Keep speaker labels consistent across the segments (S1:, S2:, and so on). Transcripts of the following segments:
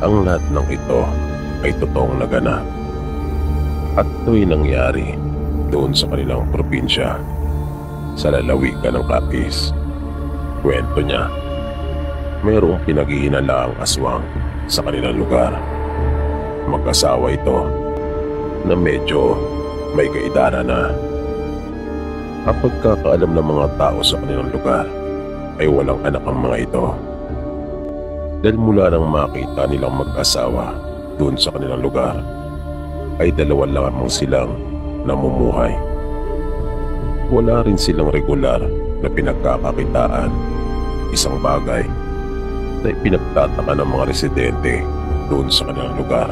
S1: Ang lahat ng ito ay totoong naganap at ito'y nangyari doon sa kanilang probinsya sa lalawigan ng Capiz. Kwento niya, mayroong pinaghihinalaang aswang sa kanilang lugar. Mag-asawa ito na medyo may kaedara na. Ang pagkakaalam ng mga tao sa kanilang lugar ay walang anak ang mga ito. Dahil mula nang makita nilang mag-asawa doon sa kanilang lugar, ay dalawa lamang silang namumuhay. Wala rin silang regular na pinagkakakitaan, isang bagay na ipinagtataka ng mga residente doon sa kanilang lugar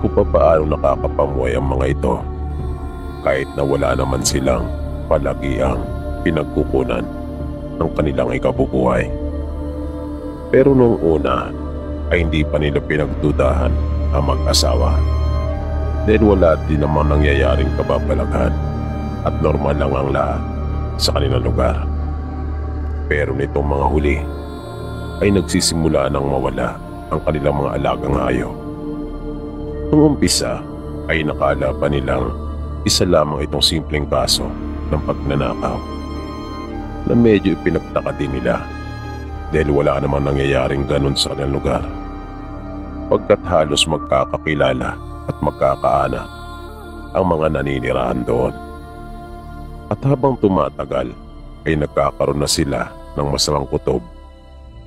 S1: kung paano nakakapamuhay ang mga ito kahit na wala naman silang palagiang pinagkukunan ng kanilang ikabubuhay. Pero noong una ay hindi pa nila pinagdudahan ang mag-asawa dahil wala din namang nangyayaring kababalaghan at normal lang ang lahat sa kanilang lugar. Pero nitong mga huli ay nagsisimula nang mawala ang kanilang mga alagang hayop. Noong umpisa ay nakala pa nilang isa lamang itong simpleng kaso ng pagnanakaw na medyo ipinagtaka din nila dahil wala namang nangyayaring ganun sa kanilang lugar pagkat halos magkakakilala at magkakaanak ang mga naninirahan doon. At habang tumatagal ay nagkakaroon na sila ng masamang kutob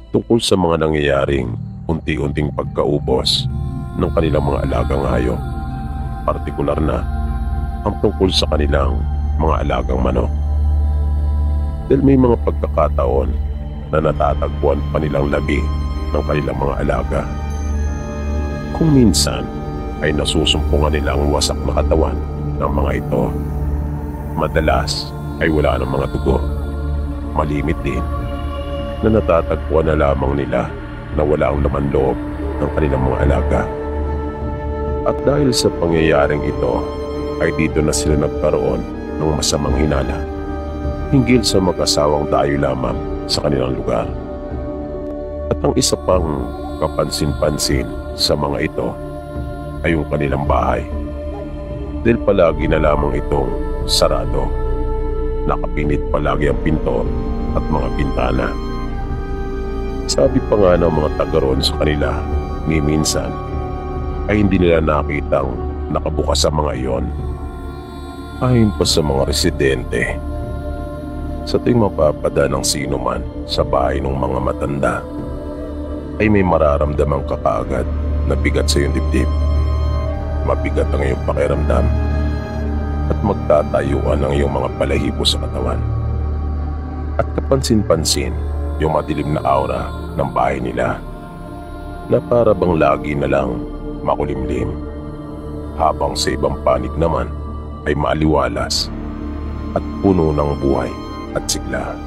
S1: tungkol sa mga nangyayaring unti-unting pagkaubos ng kanilang mga alagang hayop, partikular na ang tungkol sa kanilang mga alagang manok. Dahil may mga pagkakataon na natatagpuan pa nilang labi ng kanilang mga alaga. Kung minsan ay nasusumpungan nila ang wasak na katawan ng mga ito. Madalas ay wala ng mga dugo. Malimit din na natatagpuan na lamang nila na wala ang laman loob ng kanilang mga alaga. At dahil sa pangyayaring ito ay dito na sila nagkaroon ng masamang hinala hinggil sa mag-asawang dayo lamang sa kanilang lugar. At ang isa pang kapansin-pansin sa mga ito ay yung kanilang bahay. Dahil palagi na lamang itong sarado. Nakapinit palagi ang pinto at mga bintana. Sabi pa nga ng mga taga roon sa kanila, ni minsan ay hindi nila nakitang nakabukas ang mga iyon. Ayon pa sa mga residente, sa tuwing mapapada ng sino man sa bahay ng mga matanda, ay may mararamdamang kakaagad na bigat sa iyong dibdib. Mabigat ang iyong pakiramdam at magtatayuan ang iyong mga balahibo sa katawan. At kapansin-pansin yung madilim na aura ng bahay nila na para bang lagi na lang makulimlim, habang sa ibang panig naman ay maaliwalas at puno ng buhay at sigla.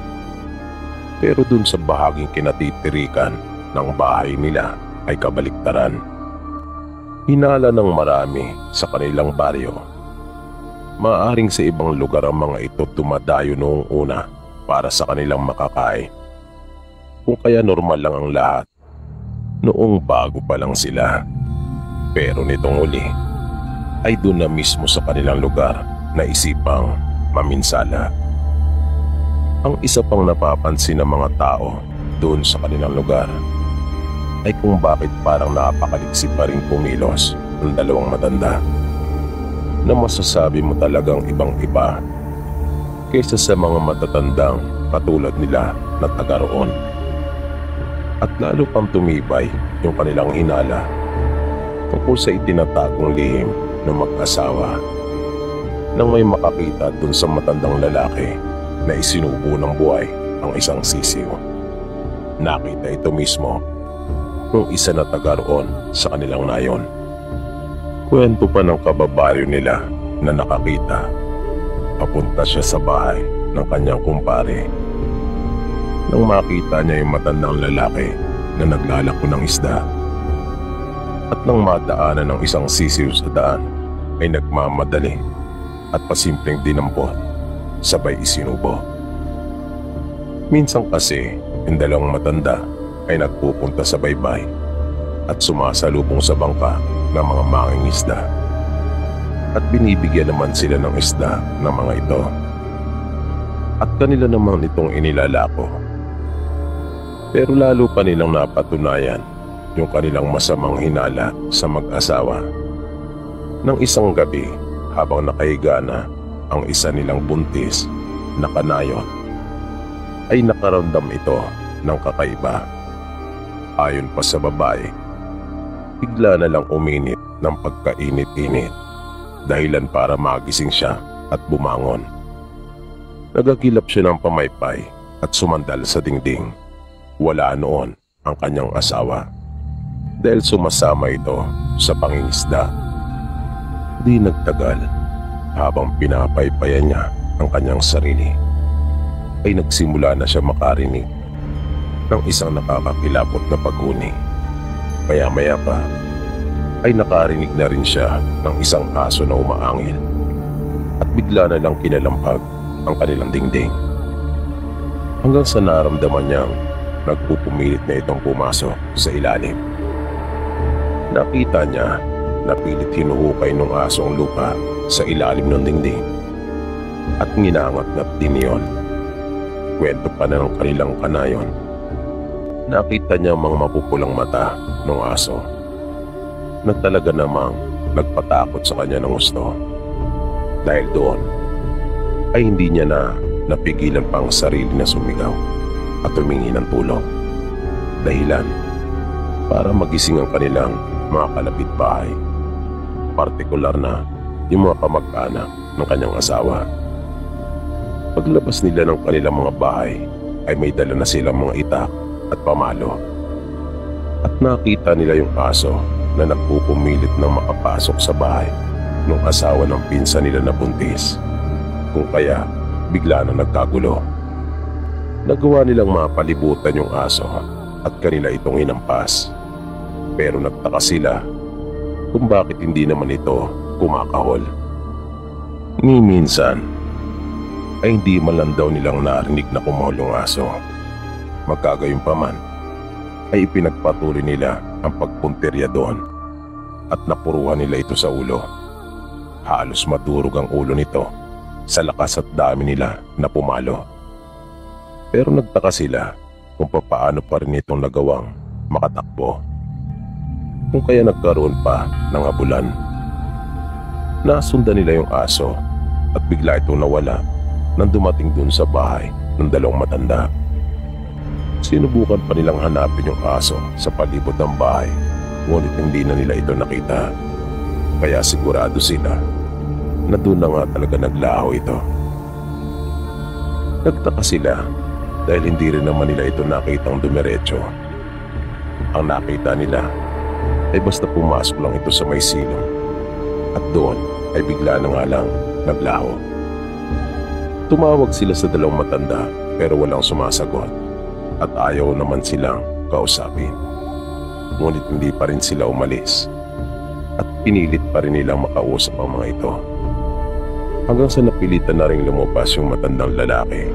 S1: Pero dun sa bahaging kinatitirikan ng bahay nila ay kabaliktaran. Hinala ng marami sa kanilang baryo. Maaaring sa ibang lugar ang mga ito dumadayo noong una para sa kanilang makakain. Kung kaya normal lang ang lahat noong bago pa lang sila. Pero nitong uli ay doon na mismo sa kanilang lugar na isipang maminsala. Ang isa pang napapansin ng mga tao doon sa kanilang lugar ay kung bakit parang napakaliksi pa rin kumilos ng dalawang matanda na masasabi mo talagang ibang-iba kaysa sa mga matatandang katulad nila na taga roon. At lalo pang tumibay yung kanilang hinala tungkol sa itinatagong lihim ng mag-asawa nang may makakita dun sa matandang lalaki na isinubo ng buhay ang isang sisiw. Nakita ito mismo nung isa na taga roon sa kanilang nayon. Kwento pa ng kababayo nila na nakakita. Papunta siya sa bahay ng kanyang kumpare. Nang makita niya yung matandang lalaki na naglalako ng isda. At nang madaanan ng isang sisiw sa daan ay nagmamadali at pasimpleng dinampot, sabay isinubo. Minsan kasi yung dalawang matanda ay nagpupunta sa baybay at sumasalubong sa bangka ng mga mangingisda. At binibigyan naman sila ng isda ng mga ito. At kanila naman itong inilalako. Pero lalo pa nilang napatunayan yung kanilang masamang hinala sa mag-asawa. Nang isang gabi, habang nakahiga na ang isa nilang buntis na kanayon, ay nakaramdam ito ng kakaiba. Ayon pa sa babae, bigla na lang uminit ng pagkainit-init, dahilan para magising siya at bumangon. Nagagilap siya ng pamaypay at sumandal sa dingding. Wala noon ang kanyang asawa, dahil sumasama ito sa pangingisda. Di nagtagal, habang pinapaypayan niya ang kanyang sarili, ay nagsimula na siya makarinig ng isang nakakakilabot na paghuni. Maya-maya pa ay nakarinig na rin siya ng isang aso na umaangil, at bigla na lang kinalampag ang kanilang dingding. Hanggang sa naramdaman niyang nagpupumilit na itong pumasok sa ilalim. Nakita niya na pilit hinuhukay ng aso ang lupa sa ilalim ng dingding, at nginangat-ngat din iyon. Kwento pa na ng kanilang kanayon. Nakita niya ang mga mapupulang mata ng aso na talaga namang nagpatakot sa kanya ng gusto. Dahil doon ay hindi niya na napigilan pa ang sarili na sumigaw at humingi ng tulong. Dahilan para magising ang kanilang mga kalapitbahay, partikular na yung mga kamag-anak ng kanyang asawa. Paglabas nila ng kanilang mga bahay ay may dala na silang mga itak at pamalo. At nakita nila yung aso na nagpupumilit na makapasok sa bahay ng asawa ng pinsan nila na buntis. Kung kaya bigla na nagkagulo. Nagawa nilang mapalibutan yung aso at kanila itong inampas. Pero nagtaka sila kung bakit hindi naman ito kumakahol. Ni minsan ay hindi man lang daw nilang narinig na kumahol yung aso. Magkagayon pa man ay ipinagpatuloy nila ang pagpunterya doon at napuruhan nila ito sa ulo. Halos madurog ang ulo nito sa lakas at dami nila na pumalo. Pero nagtaka sila kung paano pa rin itong nagawang makatakbo. Kung kaya nagkaroon pa ng habulan. Nasundan nila yung aso at bigla itong nawala nang dumating dun sa bahay ng dalawang matanda. Sinubukan pa nilang hanapin yung aso sa palibot ng bahay, ngunit hindi na nila ito nakita. Kaya sigurado sila na doon na nga talaga naglaho ito. Nagtaka sila dahil hindi rin naman nila ito nakitang dumiretso. Ang nakita nila ay basta pumasok lang ito sa may silong, at doon ay bigla na nga lang naglaho. Tumawag sila sa dalawang matanda pero walang sumasagot at ayaw naman silang kausapin. Ngunit hindi pa rin sila umalis at pinilit pa rin nilang makausap ang mga ito. Hanggang sa napilitan na rin lumabas yung matandang lalaki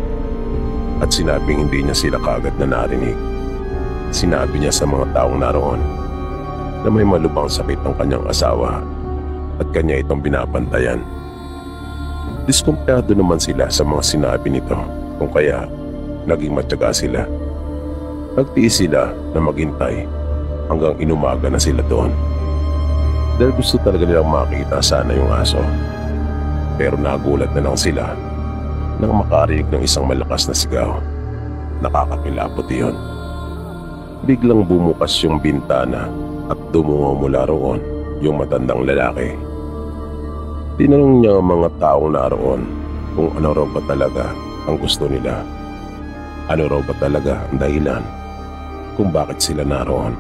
S1: at sinabing hindi niya sila kaagad na narinig. Sinabi niya sa mga taong naroon na may malubhang sakit ang kanyang asawa at kanya itong binabantayan. Diskumpiyado naman sila sa mga sinabi nito, kung kaya naging matyaga sila. Nagtiis sila na maghintay hanggang inumaga na sila doon. Dahil gusto talaga nilang makita sana yung aso. Pero nagulat na lang sila nang makarinig ng isang malakas na sigaw. Nakakakilabot iyon. Biglang bumukas yung bintana at dumungaw mula roon yung matandang lalaki. Tinanong niya ang mga taong naroon kung ano raw ba talaga ang gusto nila. Ano raw ba talaga ang dahilan kung bakit sila naroon.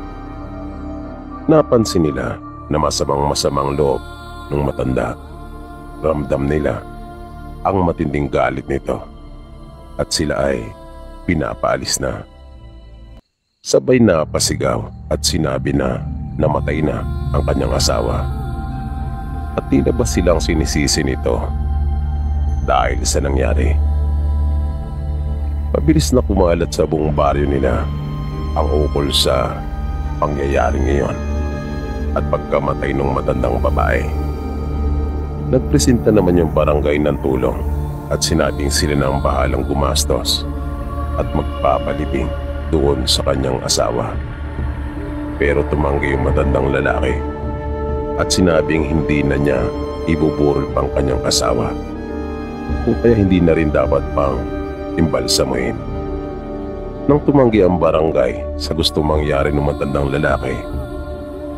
S1: Napansin nila na masamang loob ng matanda. Ramdam nila ang matinding galit nito at sila ay pinapaalis na. Sabay na pasigaw at sinabi na namatay na ang kanyang asawa. At tila ba silang sinisisi nito dahil sa nangyari. Mabilis na kumalat sa buong baryo nila ang ukol sa pangyayaring iyon at pagkamatay ng matandang babae. Nagpresenta naman yung barangay ng tulong at sinabing sila na ang bahalang gumastos at magpapalibing doon sa kanyang asawa. Pero tumanggi yung matandang lalaki at sinabing hindi na niya ibuburol pang kanyang asawa, kung kaya hindi na rin dapat pang imbalsamuhin. Nang tumanggi ang barangay sa gusto mangyari ng matandang lalaki,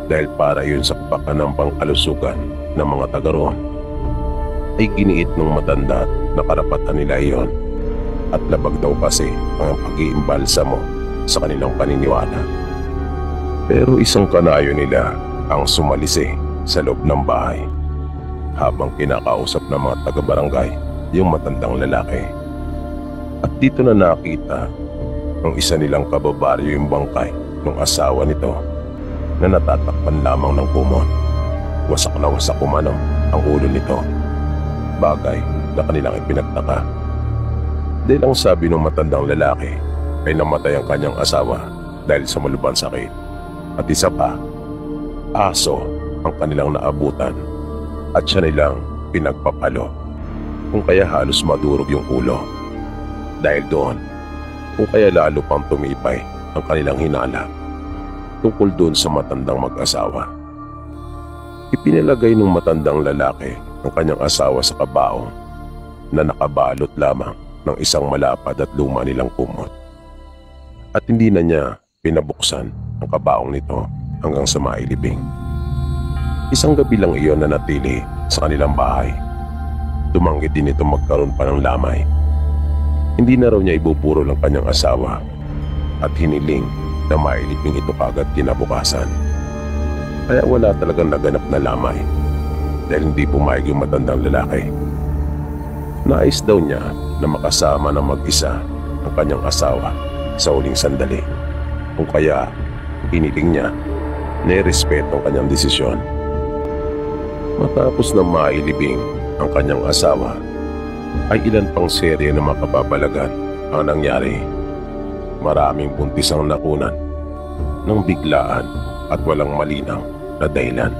S1: dahil para yun sa kapakanang pangkalusugan ng mga taga roon, ay giniit ng matanda na karapatan nila iyon at labag daw kasi ang pag-iimbalsamo sa kanilang paniniwala. Pero isang kanayo nila ang sumalisi sa loob ng bahay habang kinakausap ng mga taga-barangay yung matandang lalaki. At dito na nakita ng isa nilang kababaryo yung bangkay ng asawa nito na natatakpan lamang ng kumot. Wasak na wasak umano ang ulo nito, bagay na kanilang ipinagtaka. Dahil ang sabi ng matandang lalaki ay namatay ang kanyang asawa dahil sa malubhang sakit. At isa pa, aso ang kanilang naabutan at siya nilang pinagpapalo, kung kaya halos madurog yung ulo. Dahil doon, kung kaya lalo pang tumipay ang kanilang hinala tungkol doon sa matandang mag-asawa. Ipinalagay ng matandang lalaki ang kanyang asawa sa kabaong na nakabalot lamang ng isang malapad at luma nilang kumot. At hindi na niya pinabuksan ang kabaong nito hanggang sa mailibing. Isang gabi lang iyon na natili sa kanilang bahay. Tumanggi din ito magkaroon pa ng lamay. Hindi na raw niya ibuburo ang kanyang asawa at hiniling na mailibing ito kagad kinabukasan. Kaya wala talagang naganap na lamay dahil hindi pumayag yung matandang lalaki. Nais daw niya na makasama ng mag-isa ang kanyang asawa sa huling sandali. Kung kaya hiniling niya na irespeto ang kanyang desisyon. Matapos na mailibing ang kanyang asawa, ay ilan pang serye ng mga kababalagan ang nangyari. Maraming buntis ang nakunan ng biglaan at walang malinaw na dahilan.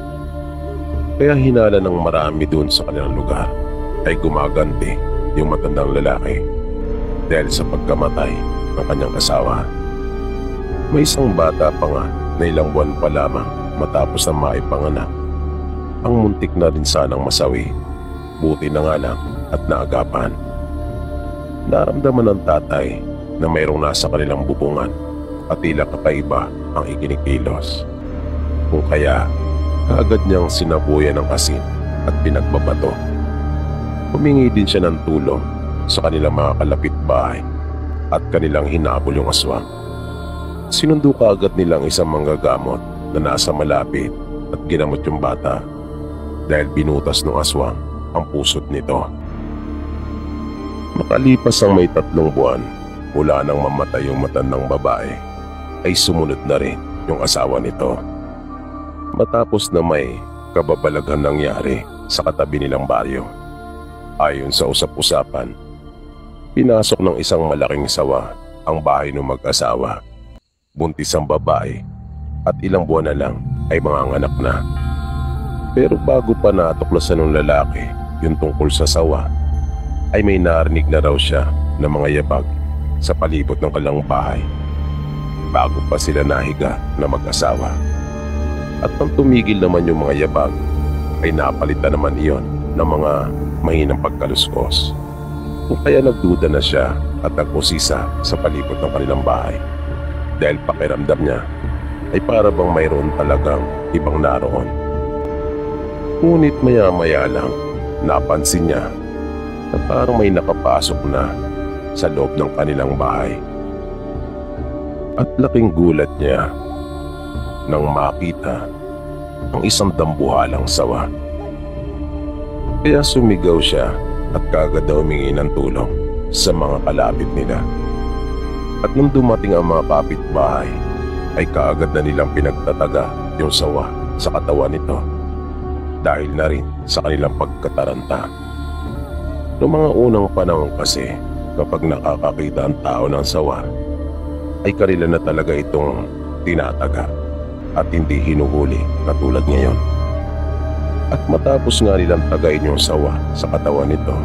S1: Kaya hinala ng marami doon sa kanilang lugar ay gumaganti yung matandang lalaki dahil sa pagkamatay ng kanyang asawa. May isang bata pa nga na ilang buwan pa lamang matapos na maipanganak ang muntik na rin sanang masawi. Buti na nga lang at naagapan. Naramdaman ng tatay na mayroong nasa kanilang bubungan at tila kakaiba ang ikinikilos. Kung kaya, kaagad niyang sinabuyan ng asin at pinagbabato. Humingi din siya ng tulong sa kanilang mga kalapit bahay at kanilang hinabol yung aswang. Sinundo kaagad nilang isang manggagamot na nasa malapit at ginamot yung bata dahil binutas ng aswang ang pusot nito. Makalipas ang may 3 buwan mula nang mamatay yung matandang babae, ay sumunod na rin yung asawa nito. Matapos na may kababalaghan nangyari sa katabi nilang baryo. Ayon sa usap-usapan, pinasok ng isang malaking sawa ang bahay ng mag-asawa. Buntis ang babae at ilang buwan na lang ay manganganak na. Pero bago pa natuklasan ng lalaki yung tungkol sa sawa, ay may narinig na raw siya ng mga yabag sa palibot ng kanilang bahay bago pa sila nahiga na mag-asawa. At nang tumigil naman yung mga yabag, ay napalitan naman iyon ng mga mahinang pagkaluskos. Kung kaya nagduda na siya at nagpusisa sa palibot ng kanilang bahay dahil pakiramdam niya ay para bang mayroon talagang ibang naroon. Ngunit maya-maya lang napansin niya na parang may nakapasok na sa loob ng kanilang bahay. At laking gulat niya nang makita ang isang dambuhalang sawa. Kaya sumigaw siya at kaagad daw humingi ng tulong sa mga kalapit nila. At nung dumating ang mga kapitbahay, ay kaagad na nilang pinagtataga yung sawa sa katawan nito dahil na rin sa kanilang pagkataranta. Noong mga unang panahon kasi, kapag nakakakita ang tao ng sawa, ay kanila na talaga itong tinataga at hindi hinuhuli katulad ngayon. At matapos nga nilang tagayin yung sawa sa katawan nito,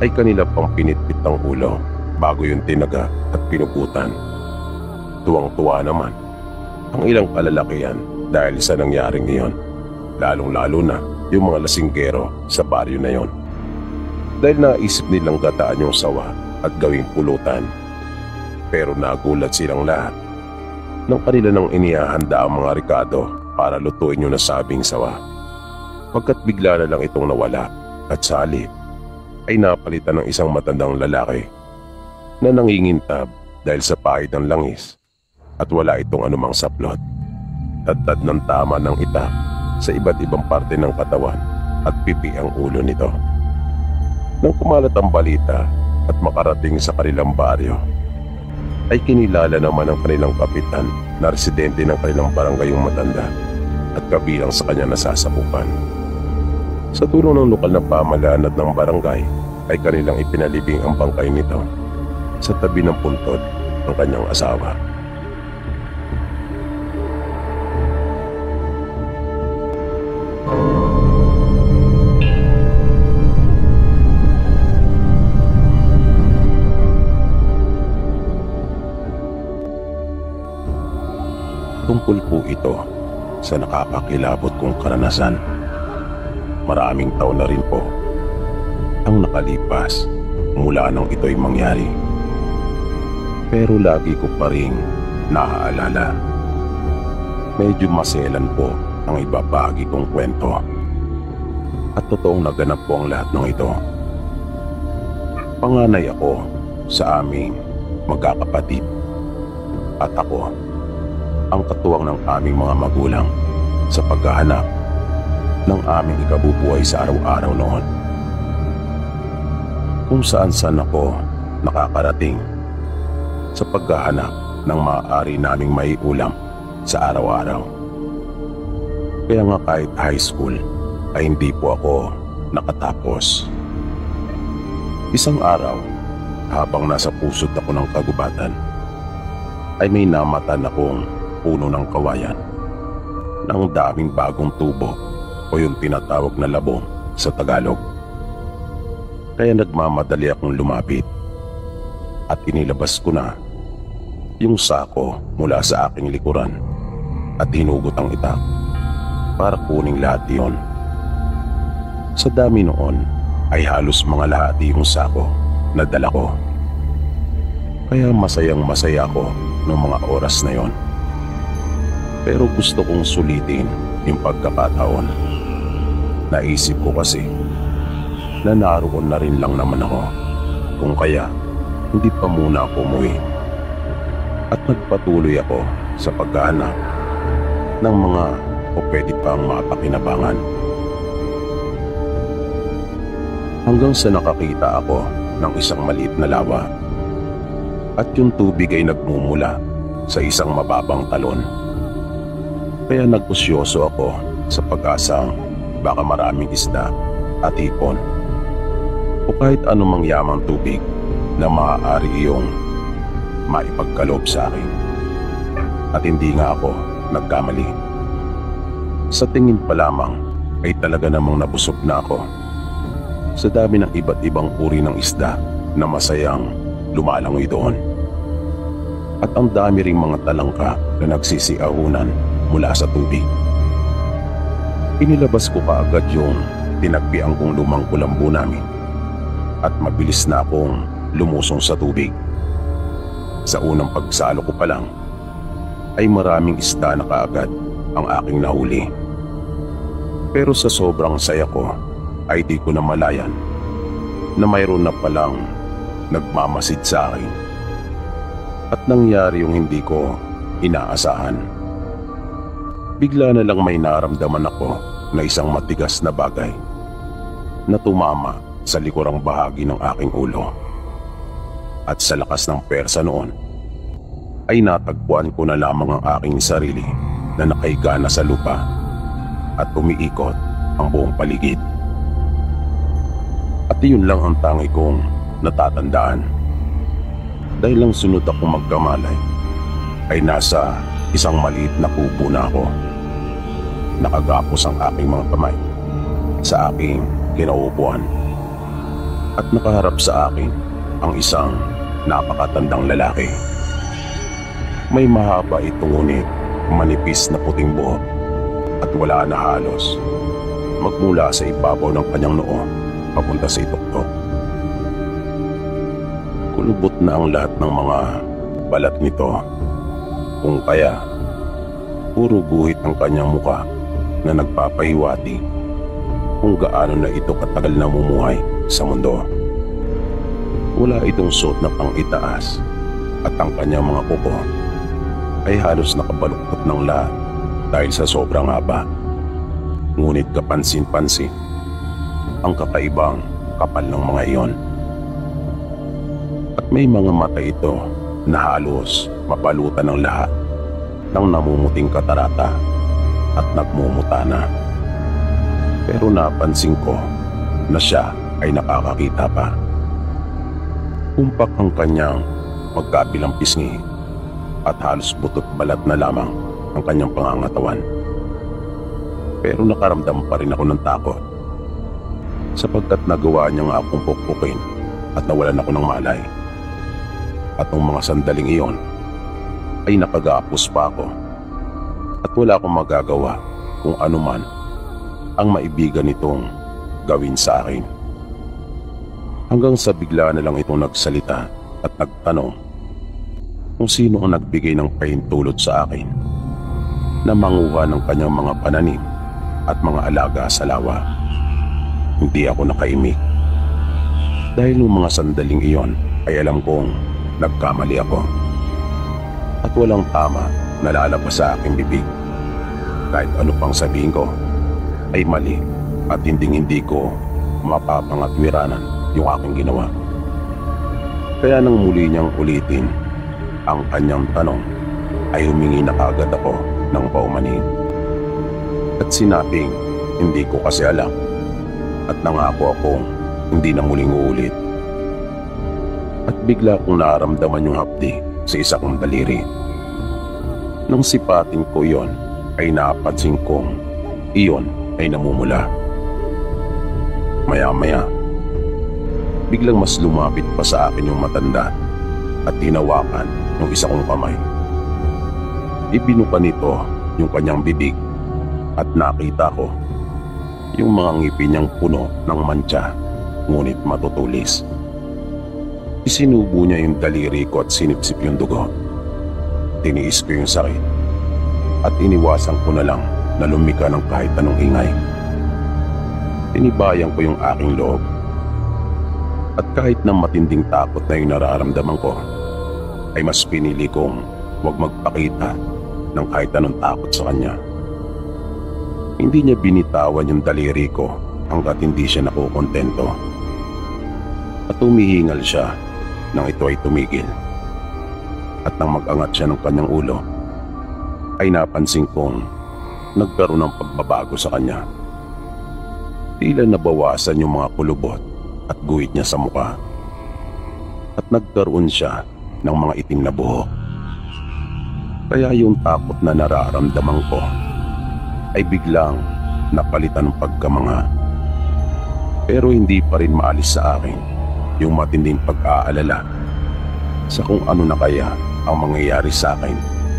S1: ay kanila pang pinitpit ng ulo bago yung tinaga at pinuputan. Tuwang-tuwa naman ang ilang kalalakihan dahil sa nangyaring iyon, lalong-lalo na yung mga lasinggero sa baryo na yon. Dahil naisip nilang gataan yung sawa at gawing pulutan. Pero nagulat silang lahat nang kanila nang inihahanda ang mga rekado para lutuin yung nasabing sawa. Pagkat bigla na lang itong nawala at sa halip ay napalitan ng isang matandang lalaki na nangingintab dahil sa pahid ng langis at wala itong anumang saplot. Tad-tad ng tama ng itak sa iba't ibang parte ng katawan at pipi ang ulo nito. Nang kumalat ang balita at makarating sa kanilang baryo, ay kinilala naman ng kanilang kapitan na residente ng kanilang barangay yung matanda at kabilang sa kanya nasasakupan. Sa tulong ng lokal na pamahalaan at ng barangay ay kanilang ipinalibing ang bangkay nito sa tabi ng puntod ng kanyang asawa. Tungkol po ito sa nakakakilabot kong karanasan. Maraming taon na rin po ang nakalipas mula nang ito'y mangyari. Pero lagi ko pa rin naaalala. Medyo maselan po ang ibabahagi kong kwento. At totoong naganap po ang lahat ng ito. Panganay ako sa aming magkakapatid. At ako ang katuwang ng aming mga magulang sa paghahanap ng aming ikabubuhay sa araw-araw noon. Kung saan-saan ako nakakarating sa paghahanap ng maaari naming maiulam sa araw-araw. Kaya nga kahit high school ay hindi po ako nakatapos. Isang araw, habang nasa pusod ako ng kagubatan, ay may namatan akong puno ng kawayan ng daming bagong tubo o yung tinatawag na labong sa Tagalog. Kaya nagmamadali akong lumapit at inilabas ko na yung sako mula sa aking likuran at hinugot ang itak para kuning lahat iyon. Sa dami noon ay halos mga lahati yung sako na dala ko. Kaya masayang masaya ako noong mga oras na yon. Pero gusto kong sulitin yung pagkakataon. Naisip ko kasi na naroon na rin lang naman ako, kung kaya hindi pa muna ako umuwi. At nagpatuloy ako sa paghahanap ng mga o pwede pang mapakinabangan. Hanggang sa nakakita ako ng isang maliit na lawa at yung tubig ay nagmumula sa isang mababang talon. Kaya nagkusyoso ako sa pag-asang baka maraming isda at hipon o kahit anumang yamang tubig na maaari iyong maipagkaloob sa akin. At hindi nga ako nagkamali. Sa tingin pa lamang ay talaga namang nabusog na ako sa dami ng iba't ibang uri ng isda na masayang lumalangoy doon. At ang dami ring mga talangka na nagsisiahunan mula sa tubig. Inilabas ko kaagad yung tinagpian kong lumang kulambo namin at mabilis na akong lumusong sa tubig. Sa unang pagsalo ko pa lang ay maraming isda na kaagad ang aking nahuli. Pero sa sobrang saya ko ay di ko na malayan na mayroon na palang nagmamasid sa akin. At nangyari yung hindi ko inaasahan. Bigla na lang may naramdaman ako na isang matigas na bagay na tumama sa likurang bahagi ng aking ulo. At sa lakas ng persa noon, ay natagpuan ko na lamang ang aking sarili na nakahiga na sa lupa at umiikot ang buong paligid. At iyon lang ang tangi kong natatandaan. Dahil lang sunod akong magkamalay, ay nasa isang maliit na kubo na ako. Nakagapos ang aking mga kamay sa aking kinauupuan at nakaharap sa akin ang isang napakatandang lalaki. May mahaba ito ngunit manipis na puting buhok at wala na halos magmula sa ibabaw ng kanyang noo papunta sa ituktok. Kulubot na ang lahat ng mga balat nito, kung kaya puro guhit ang kanyang muka na nagpapahiwati kung gaano na ito katagal na mumuhay sa mundo. Wala itong suot na pang-itaas at ang kanyang mga kuko ay halos nakabaluktot ng lahat dahil sa sobrang haba. Ngunit kapansin-pansin ang kakaibang kapal ng mga iyon. At may mga mata ito na halos mapalutan ng lahat ng namumuting katarata at nagmumuta na. Pero napansin ko na siya ay nakakakita pa. Kumpak ang kanyang magkabilang pisngi at halos butot balat na lamang ang kanyang pangangatawan. Pero nakaramdam pa rin ako ng takot sapagkat nagawa niya nga akong pukpukin at nawalan ako ng malay. At nung mga sandaling iyon ay nakagapos pa ako at wala akong magagawa kung ano man ang maibigan nitong gawin sa akin. Hanggang sa bigla na lang itong nagsalita at nagtanong kung sino ang nagbigay ng pahintulot sa akin na manguha ng kanyang mga pananim at mga alaga sa lawa. Hindi ako nakaimik dahil nung mga sandaling iyon ay alam kong nagkamali ako at walang tama na lalabas sa aking bibig. Kahit ano pang sabihin ko ay mali at hindi ko mapapangatwiranan yung aking ginawa. Kaya nang muli niyang ulitin ang kanyang tanong ay humingi na kagad ako ng paumanhin at sinabing hindi ko kasi alam at nangako akong hindi na muling uulit. At bigla kong nararamdaman yung hapdi sa isa kong daliri. Nang sipatin ko yon ay napansin kong iyon ay namumula. Maya-maya, biglang mas lumapit pa sa akin yung matanda at hinawakan yung isa kong kamay. Ibinuka nito yung kanyang bibig at nakita ko yung mga ngipin niyang puno ng mantsa ngunit matutulis. Isinubo niya yung daliri ko at sinipsip yung dugo. Tiniis ko yung sakit at iniwasan ko na lang na lumika ng kahit anong ingay. Tinibayan ko yung aking loob at kahit na matinding takot na yung nararamdaman ko ay mas pinili kong huwag magpakita ng kahit anong takot sa kanya. Hindi niya binitawan yung daliri ko hanggat hindi siya nakukontento. At humihingal siya nang ito ay tumigil. At nang mag-angat siya ng kanyang ulo, ay napansin kong nagkaroon ng pagbabago sa kanya. Tila nabawasan yung mga kulubot at guhit niya sa mukha. At nagkaroon siya ng mga itim na buhok. Kaya yung takot na nararamdaman ko ay biglang napalitan ng pagkamangha. Pero hindi pa rin maalis sa akin yung matinding pag-aalala sa kung ano na kaya ang mangyayari sa akin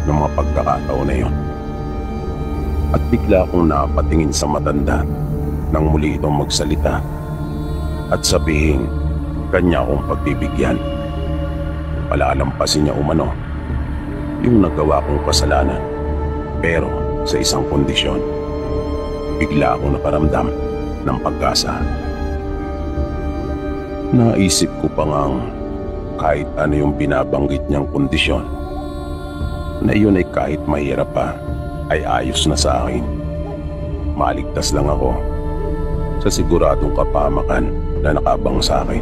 S1: ng mga pagkakataon na yon. At bigla akong napatingin sa matanda nang muli itong magsalita at sabihin kanya akong pagbibigyan. Palalampasin niya umano yung nagawa kong kasalanan, pero sa isang kondisyon. Bigla akong nakaramdam ng pag-asa. Naisip ko pa ngang kahit ano yung binabanggit niyang kondisyon, na iyon ay kahit mahirap pa, ay ayos na sa akin. Maligtas lang ako sa siguradong kapamakan na nakabang sa akin.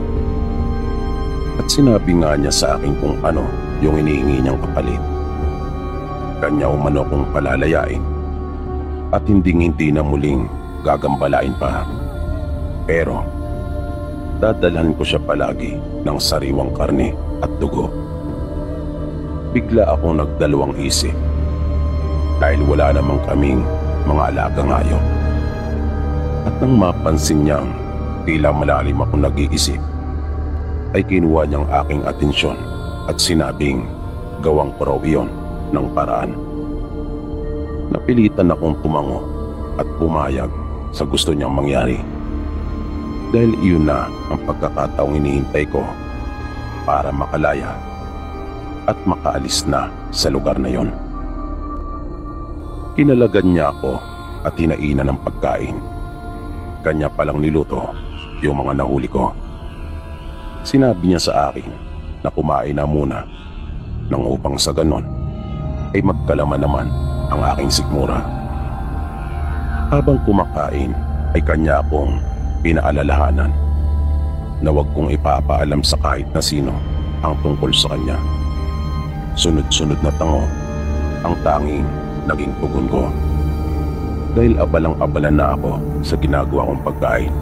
S1: At sinabi nga niya sa akin kung ano yung hinihingi niyang kapalit. Kanya umano kong palalayain at hindi na muling gagambalain pa. Pero dadalhan ko siya palagi ng sariwang karne at dugo. Bigla akong nagdalawang isip dahil wala namang kaming mga alagang hayop. At nang mapansin niyang tila malalim akong nag-iisip, ay kinuha niyang aking atensyon at sinabing gawang ko raw iyon ng paraan. Napilitan akong tumango at pumayag sa gusto niyang mangyari, dahil iyon na ang pagkakataong hinihintay ko para makalaya at makaalis na sa lugar na yon. Kinalagan niya ako at hinainan ng pagkain. Kanya palang niluto yung mga nahuli ko. Sinabi niya sa akin na kumain na muna nang upang sa ganon ay magkalaman naman ang aking sikmura. Habang kumakain ay kanya akong pinaalalahanan na huwag kong ipapaalam sa kahit na sino ang tungkol sa kanya. Sunod-sunod na tango ang tanging naging tugon ko, dahil abalang-abala na ako sa ginagawa kong pagkain.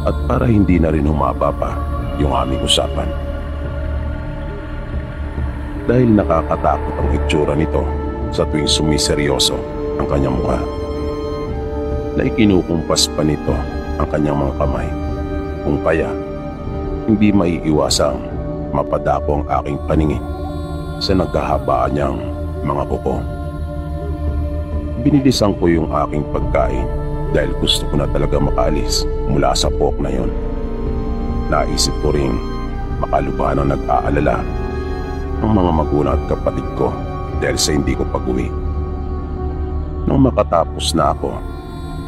S1: At para hindi na rin humaba pa yung aming usapan, dahil nakakatakot ang itsura nito sa tuwing sumiseryoso ang kanyang mukha, na ikinukumpas pa nito ang kanyang mga kamay, kung kaya hindi maiiwasang mapadako ang aking paningin sa naghahabaan niyang mga kuko. Binilisan ko yung aking pagkain dahil gusto ko na talaga makaalis mula sa pook na yon. Naisip ko ring makalubhan ang nag-aalala ang mga magulang at kapatid ko dahil sa hindi ko pag-uwi. Nang makatapos na ako,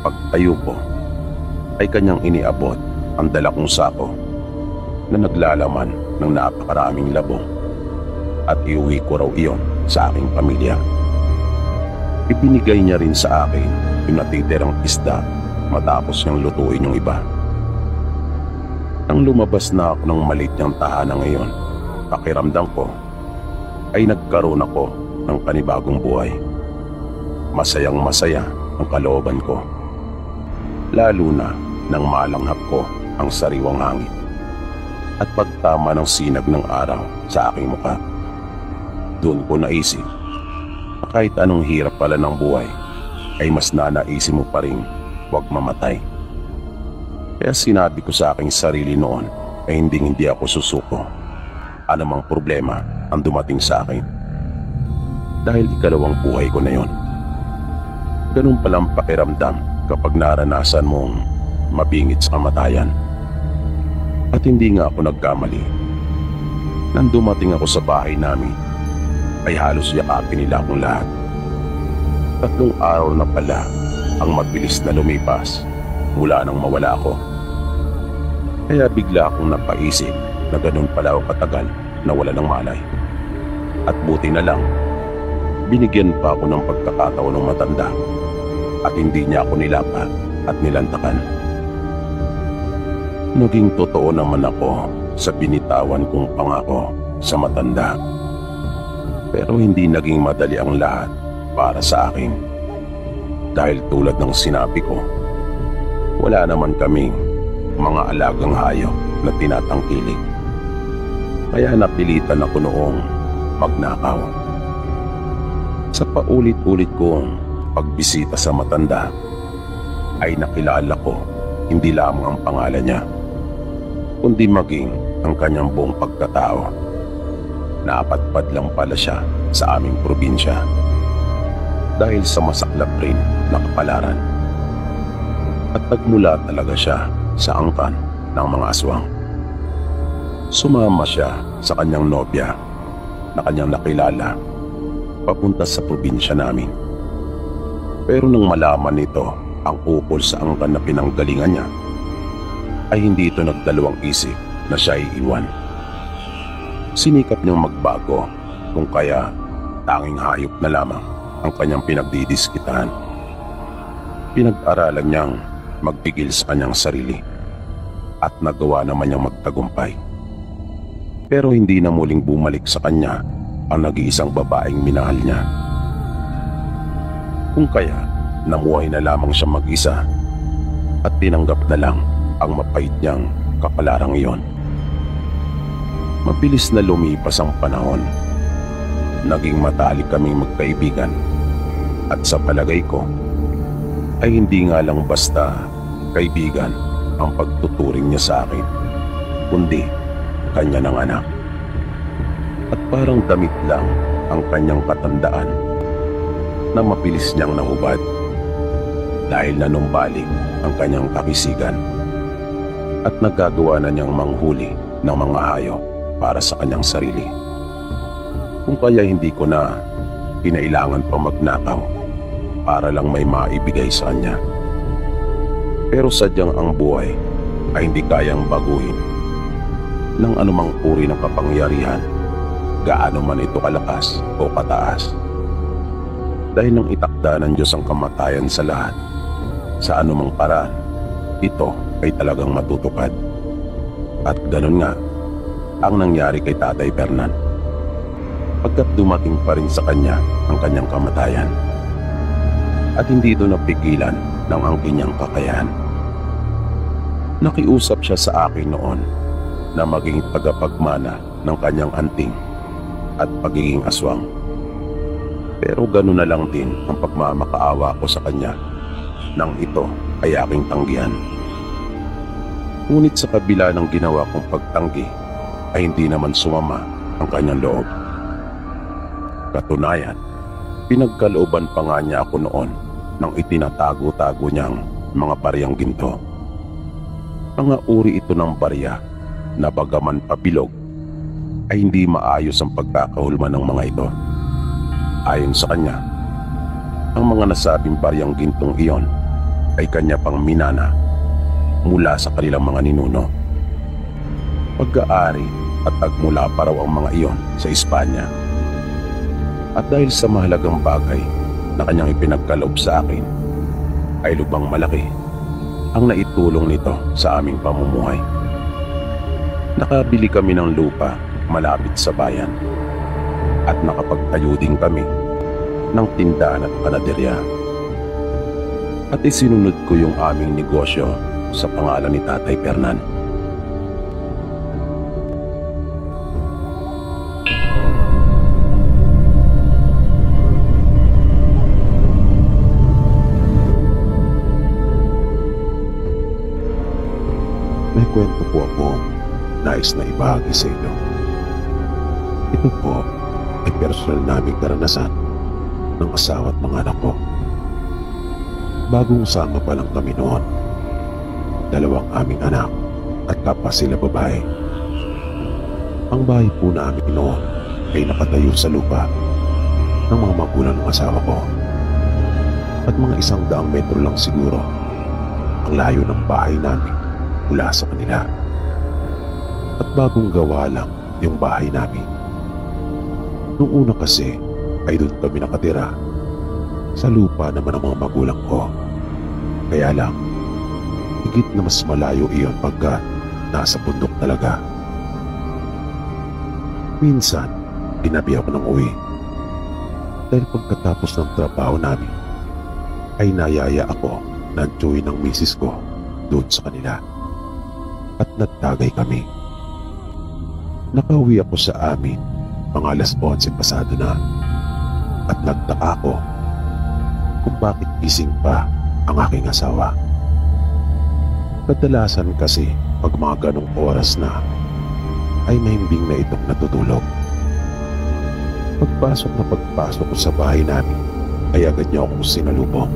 S1: pagtayo ko ay kanyang iniabot ang dala kong sako na naglalaman ng napakaraming labong, at iuwi ko raw iyon sa aking pamilya. Ibinigay niya rin sa akin yung natitirang isda matapos niyang lutuin yung iba. Nang lumabas na ako ng maliit niyang tahanan ngayon, pakiramdam ko ay nagkaroon ako ng panibagong buhay. Masayang masaya ang kalooban ko, lalo na nang malanghap ko ang sariwang hangin at pagtama ng sinag ng araw sa aking mukha. Doon ko naisip na kahit anong hirap pala ng buhay ay mas nanaisip mo pa rin huwag mamatay. Kaya sinabi ko sa aking sarili noon ay hindi ako susuko anumang problema ang dumating sa akin, dahil ikalawang buhay ko na yon. Ganun palang pakiramdam kapag naranasan mong mabingit sa kamatayan. At hindi nga ako nagkamali. Nang dumating ako sa bahay namin ay halos yakapin nila akong lahat. 3 araw na pala ang mabilis na lumipas mula nang mawala ako. Kaya bigla akong napaisip na ganun pala ako katagal na wala ng malay. At buti na lang, binigyan pa ako ng pagkakataon ng matanda at hindi niya ako nilapa at nilantakan. Naging totoo naman ako sa binitawan kong pangako sa matanda. Pero hindi naging madali ang lahat para sa akin, dahil tulad ng sinabi ko, wala naman kaming mga alagang hayop na tinatangkilik. Kaya napilitan ako noong magnakaw. Sa paulit-ulit kong pagbisita sa matanda ay nakilala ko hindi lamang ang pangalan niya, kundi maging ang kanyang buong pagkatao. Napadpad lang pala siya sa aming probinsya dahil sa masaklap rin na kapalaran. At nagmula talaga siya sa angkan ng mga aswang. Sumama siya sa kanyang nobya na kanyang nakilala papunta sa probinsya namin. Pero nang malaman nito ang ukol sa angkan na pinanggalingan niya, ay hindi ito nagdalawang isip na siya iiwan. Sinikap niyang magbago, kung kaya tanging hayop na lamang ang kanyang pinagdidiskitahan. Pinag-aralan niyang magpigil sa kanyang sarili at nagawa naman niyang magtagumpay. Pero hindi na muling bumalik sa kanya ang nag-iisang babaeng minahal niya. Kung kaya namuhay na lamang siya mag-isa at tinanggap na lang ang mapait niyang kapalarang iyon. Mabilis na lumipas ang panahon. Naging matalik kaming magkaibigan At sa palagay ko, ay hindi nga lang basta kaibigan ang pagtuturing niya sa akin, kundi kanya ng anak. At parang damit lang ang kanyang katandaan na mabilis niyang nahubad dahil nanumbalik ang kanyang kakisigan at nagagawa na niyang manghuli ng mga hayop para sa kanyang sarili. Kung kaya hindi ko na kinailangan pa magnakaw para lang may maibigay sa kanya. Pero sadyang ang buhay ay hindi kayang baguhin ng anumang uri ng kapangyarihan, gaano man ito kalakas o kataas. Dahil nang itakda ng Diyos ang kamatayan sa lahat, sa anumang paraan, ito ay talagang matutupad. At ganun nga ang nangyari kay Tatay Fernan, pagkat dumating pa rin sa kanya ang kanyang kamatayan. At hindi ito napigilan ng angkin niyang kakayahan. Nakiusap siya sa akin noon na maging tagapagmana ng kanyang anting at pagiging aswang. Pero gano'n na lang din ang pagmamakaawa ko sa kanya nang ito ay aking tanggihan. Ngunit sa kabila ng ginawa kong pagtanggi ay hindi naman sumama ang kanyang loob. Katunayan, pinagkalooban pa nga niya ako noon nang itinatago-tago niyang mga bariyang ginto. Mga uri ito ng barya na bagaman pabilog ay hindi maayos ang pagkakahulma ng mga ito. Ayon sa kanya, ang mga nasabing bariyang gintong iyon ay kanya pang minana mula sa kanilang mga ninuno. Pagkaari at agmula pa raw ang mga iyon sa Espanya. At dahil sa mahalagang bagay na kanyang ipinagkaloob sa akin, ay lubang malaki ang naitulong nito sa aming pamumuhay. Nakabili kami ng lupa malapit sa bayan at nakapagtayo din kami ng tindahan at panaderya. At isinunod ko yung aming negosyo sa pangalan ni Tatay Fernan. May kwento po ako nais na ibahagi sa inyo. Ito po ay personal naming karanasan ng asawa at mga anak ko. Bagong sama pa lang kami noon, dalawang aming anak at kapwa sila babae. Ang bahay po namin noon ay nakatayo sa lupa ng mga magulang ng asawa ko. At mga 100 metro lang siguro ang layo ng bahay namin mula sa kanila. At bagong gawa lang yung bahay namin. Noong una kasi ay doon kami nakatira sa lupa naman ng mga magulang ko. Kaya lang, higit na mas malayo iyon pagka nasa bundok talaga. Minsan, ginabi ako ng uwi. Dahil pagkatapos ng trabaho namin, ay nayaya ako na join ng misis ko doon sa kanila. At nagtagay kami. Nakauwi ako sa amin mga 11:11 pasado na. At nagtaka ako kung bakit gising pa ang aking asawa. Kadalasan kasi pag mga ganong oras na ay mahimbing na itong natutulog. Pagpasok ko sa bahay namin ay agad niya akong sinalubong.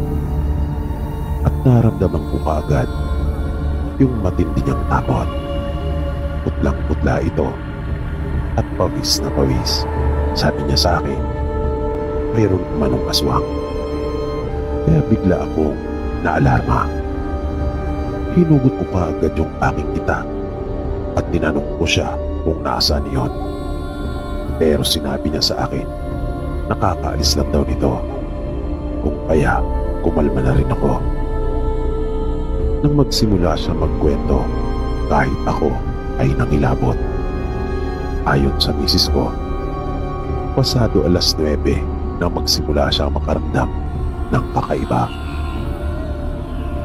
S1: At naramdaman ko kaagad yung matindi niyang takot. Putlang-putla ito at pawis na pawis. Sabi niya sa akin, mayroon manong aswang. Kaya bigla akong naalarma. Hinugot ko kaagad yung aking kita at tinanong ko siya kung nasaan iyon. Pero sinabi niya sa akin, nakakaalis lang daw nito. Kung kaya, kumalma na rin ako. Nang magsimula siya magkwento, kahit ako ay nangilabot. Ayon sa misis ko, pasado 9:00 nang magsimula siya makaramdam ng kakaiba.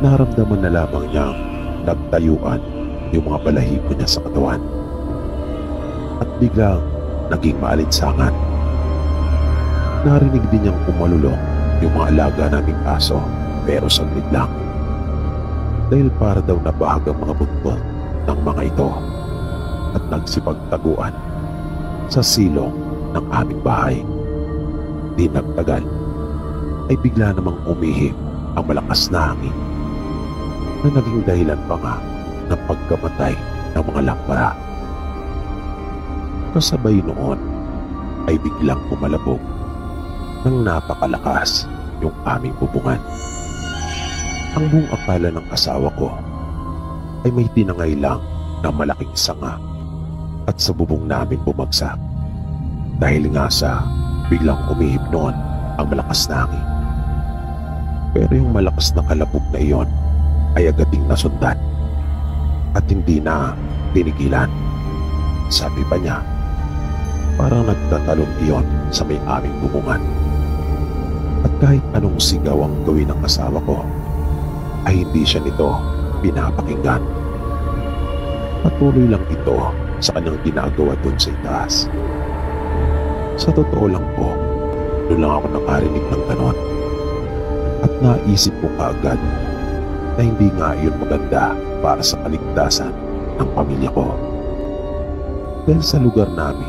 S1: Naramdaman na lamang niyang nagtayuan yung mga balahibo niya sa katawan. At biglang naging maalinsangan. Narinig din niyang umalulong yung mga alaga naming aso, pero saglit lang. Dahil para daw nabahag ang mga buntot ng mga ito at nagsipagtaguan sa silong ng aming bahay. Di nagtagal ay bigla namang umihip ang malakas na hangin na naging dahilan pa nga ng pagkamatay ng mga lampara. Kasabay noon ay biglang pumalabog ng napakalakas yung aming bubungan. Ang buong akala ng asawa ko ay may tinangay lang na malaking sanga at sa bubong namin bumagsak dahil nga sa biglang umihip noon ang malakas na hangin. Pero yung malakas na kalabog na iyon ay agating nasundan at hindi na tinigilan. Sabi pa niya, parang nagtatalon iyon sa may aming bubungan. At kahit anong sigaw ang gawin ng asawa ko, ay hindi siya nito pinapakinggan. Patuloy lang ito sa kanyang ginagawa dun sa itaas. Sa totoo lang po, doon lang ako nakarinig ng ganon. At naisip ko kaagad na hindi nga iyon maganda para sa kaligtasan ng pamilya ko. Dahil sa lugar namin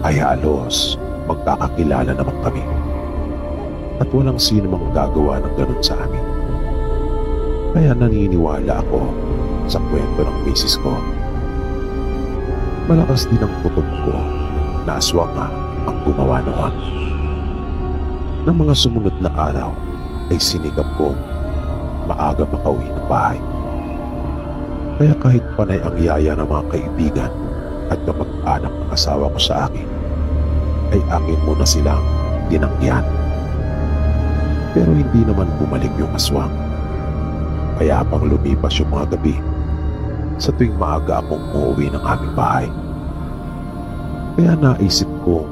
S1: ay halos magkakakilala naman kami. At walang sino mang gagawa ng ganon sa amin. Kaya naniniwala ako sa kwento ng misis ko. Malakas din ang kutob ko na aswang nga ang gumawa noon. Ng mga sumunod na araw ay sinikap kong maaga makauwi ng bahay. Kaya kahit panay ang yaya ng mga kaibigan at kapag-anak ng asawa ko sa akin, ay akin muna silang dinanggihan. Pero hindi naman bumalik yung aswang. Kaya pang lumipas yung mga gabi, sa tuwing maaga akong umuwi ng aming bahay. Kaya naisip ko,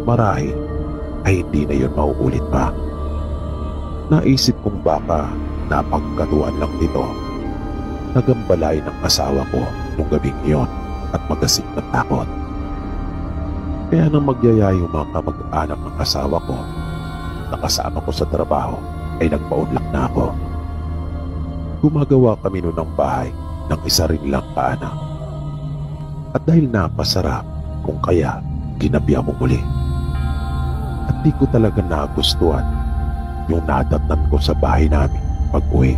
S1: marahil ay hindi na yun mauulit pa. Naisip kong baka napagkatuan lang nito, nagambalay ng asawa ko nung gabing iyon at magasik ng takot. Kaya nang magyaya yung mga kamag-anak ng asawa ko, nakasama ko sa trabaho, ay nagpaunlak na ako. Gumagawa kami noon ng bahay ng isa rin lang kaanak. At dahil napasarap, kung kaya ginabihan ko muli. At di ko talaga nagustuhan yung nadatnan ko sa bahay namin pag-uwi.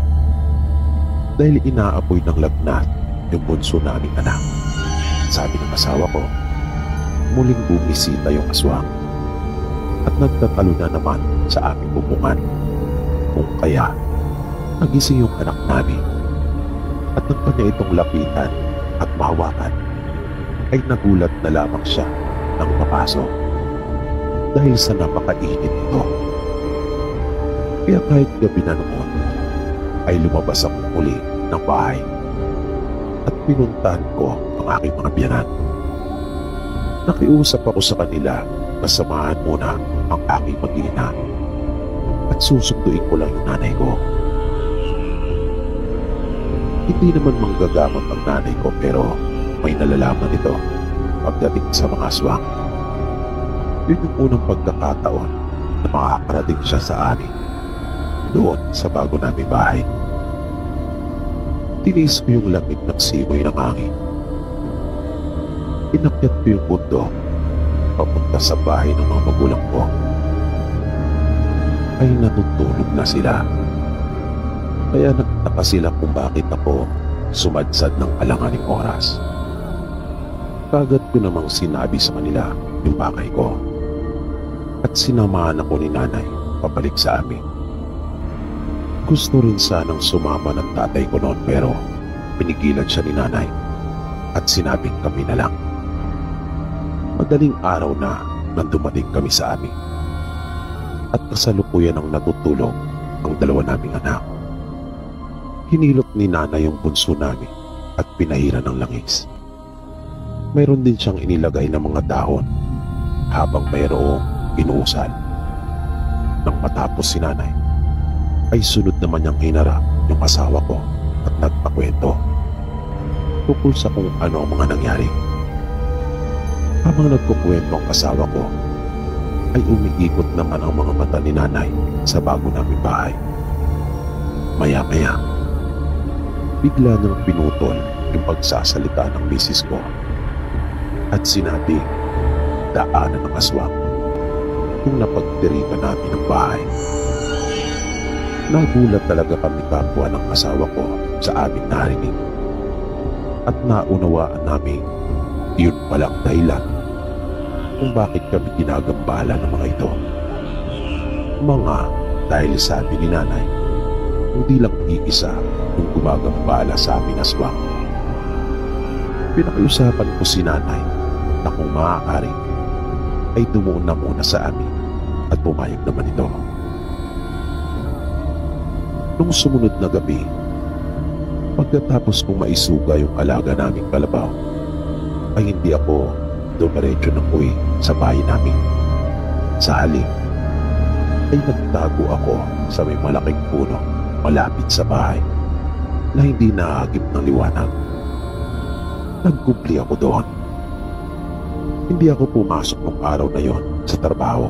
S1: Dahil inaapoy ng lagnat yung bunso naming anak. Sabi ng asawa ko, muling bumisita yung aswang at nagtatalo na naman sa aming bubungan. Kung kaya nagising yung anak namin at nang kanya itong lapitan at mahawakan, ay nagulat na lamang siya nang papasok dahil sa napakainit ito. Kaya kahit gabi na noon, ay lumabas ako muli ng bahay at pinuntahan ko ang aking mga biyanan. Nakiusap ako sa kanila na samahan muna ang aking mag-ina at susunduin ko lang yung nanay ko. Hindi naman manggagamot ang nanay ko, pero may nalalaman ito pagdating sa mga aswang. Yun yung unang pagkakataon na makakarating siya sa amin doon sa bago naming bahay. Tinis ko yung lamig ng simoy ng hangin. Inakyat ko yung bundok papunta sa bahay ng mga magulang ko. Ay natutulog na sila. Kaya nagtaka sila kung bakit ako sumadsad ng alanganing oras. Kagad ko namang sinabi sa kanila yung bakay ko. At sinamahan ako ni nanay pabalik sa amin. Gusto rin sanang sumama ng tatay ko noon, pero pinigilan siya ni nanay at sinabing kami na lang. Madaling araw na nang dumating kami sa amin at kasalukuyan ang natutulog ang dalawa naming anak. Hinilot ni nanay yung bunso namin at pinahira ng langis. Mayroon din siyang inilagay ng mga dahon habang mayroong inuusal. Nang matapos si nanay, ay sunod naman niyang hinarap yung asawa ko at nagpakwento tungkol sa kung ano ang mga nangyari. Habang nagkukwento ang asawa ko, ay umiikot naman ang mga mata ni nanay sa bago naming bahay. Maya-maya, bigla nang pinutol yung pagsasalita ng misis ko at sinabi, daanan ng aswang kung napagtirikan namin ang bahay. Nagulat talaga kami kapwa ng asawa ko sa aming narinig at naunawaan namin yun palang dahilan kung bakit kami ginagambala ng mga ito. Dahil sabi ni nanay, hindi lang iisa kung gumagambala sa amin aswang. Pinakiusapan ko si nanay na kung maaari ay dumuon na muna sa amin at pumayag naman ito. Nung sumunod na gabi, pagkatapos kong maisuga yung alaga naming kalabaw, ay hindi ako dumiretso ng uwi sa bahay namin. Sa halip, ay nagtago ako sa may malaking puno malapit sa bahay na hindi nahagip ng liwanag. Nagkubli ako doon. Hindi ako pumasok ng araw na yon sa trabaho.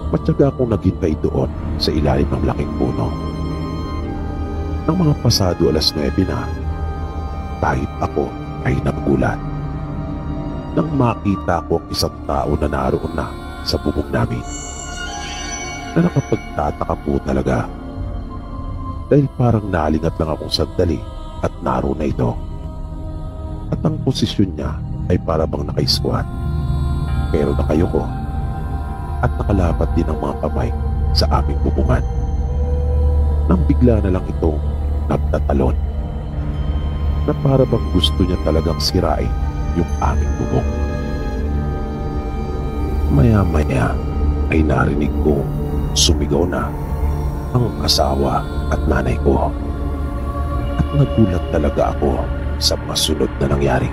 S1: Matyaga akong naghintay doon sa ilalim ng laking puno. Nang mga pasado 9:00 na, kahit ako ay nagulat nang makita ko ang isang tao na naroon na sa bubong namin, na nakapagtataka po talaga dahil parang nalingat lang akong sandali at naroon na ito. At ang posisyon niya ay para bang naka-squat, pero nakayuko at nakalapat din ang mga kamay sa aming bubungan. Nang bigla na lang itong nagtatalon na para bang gusto niya talagang sirain yung aming bubong. Maya-maya ay narinig ko sumigaw na ang asawa at nanay ko. At nagulat talaga ako sa mga sunod na nangyari.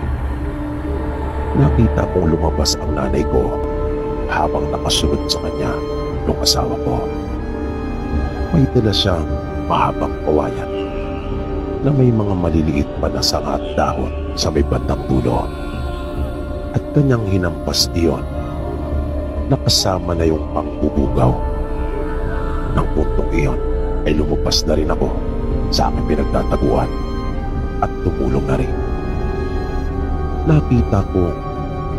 S1: Nakita kong lumabas ang nanay ko habang nakasunod sa kanya ng asawa ko. May dala siyang mahabang kawayan na may mga maliliit pa na sanga at dahon sa may bandang dulo. At kanyang hinampas iyon na kasama na yung pangbubugaw. Nang puntong iyon ay lumabas na rin ako sa aking pinagtataguan at tumulong na rin. Nakita ko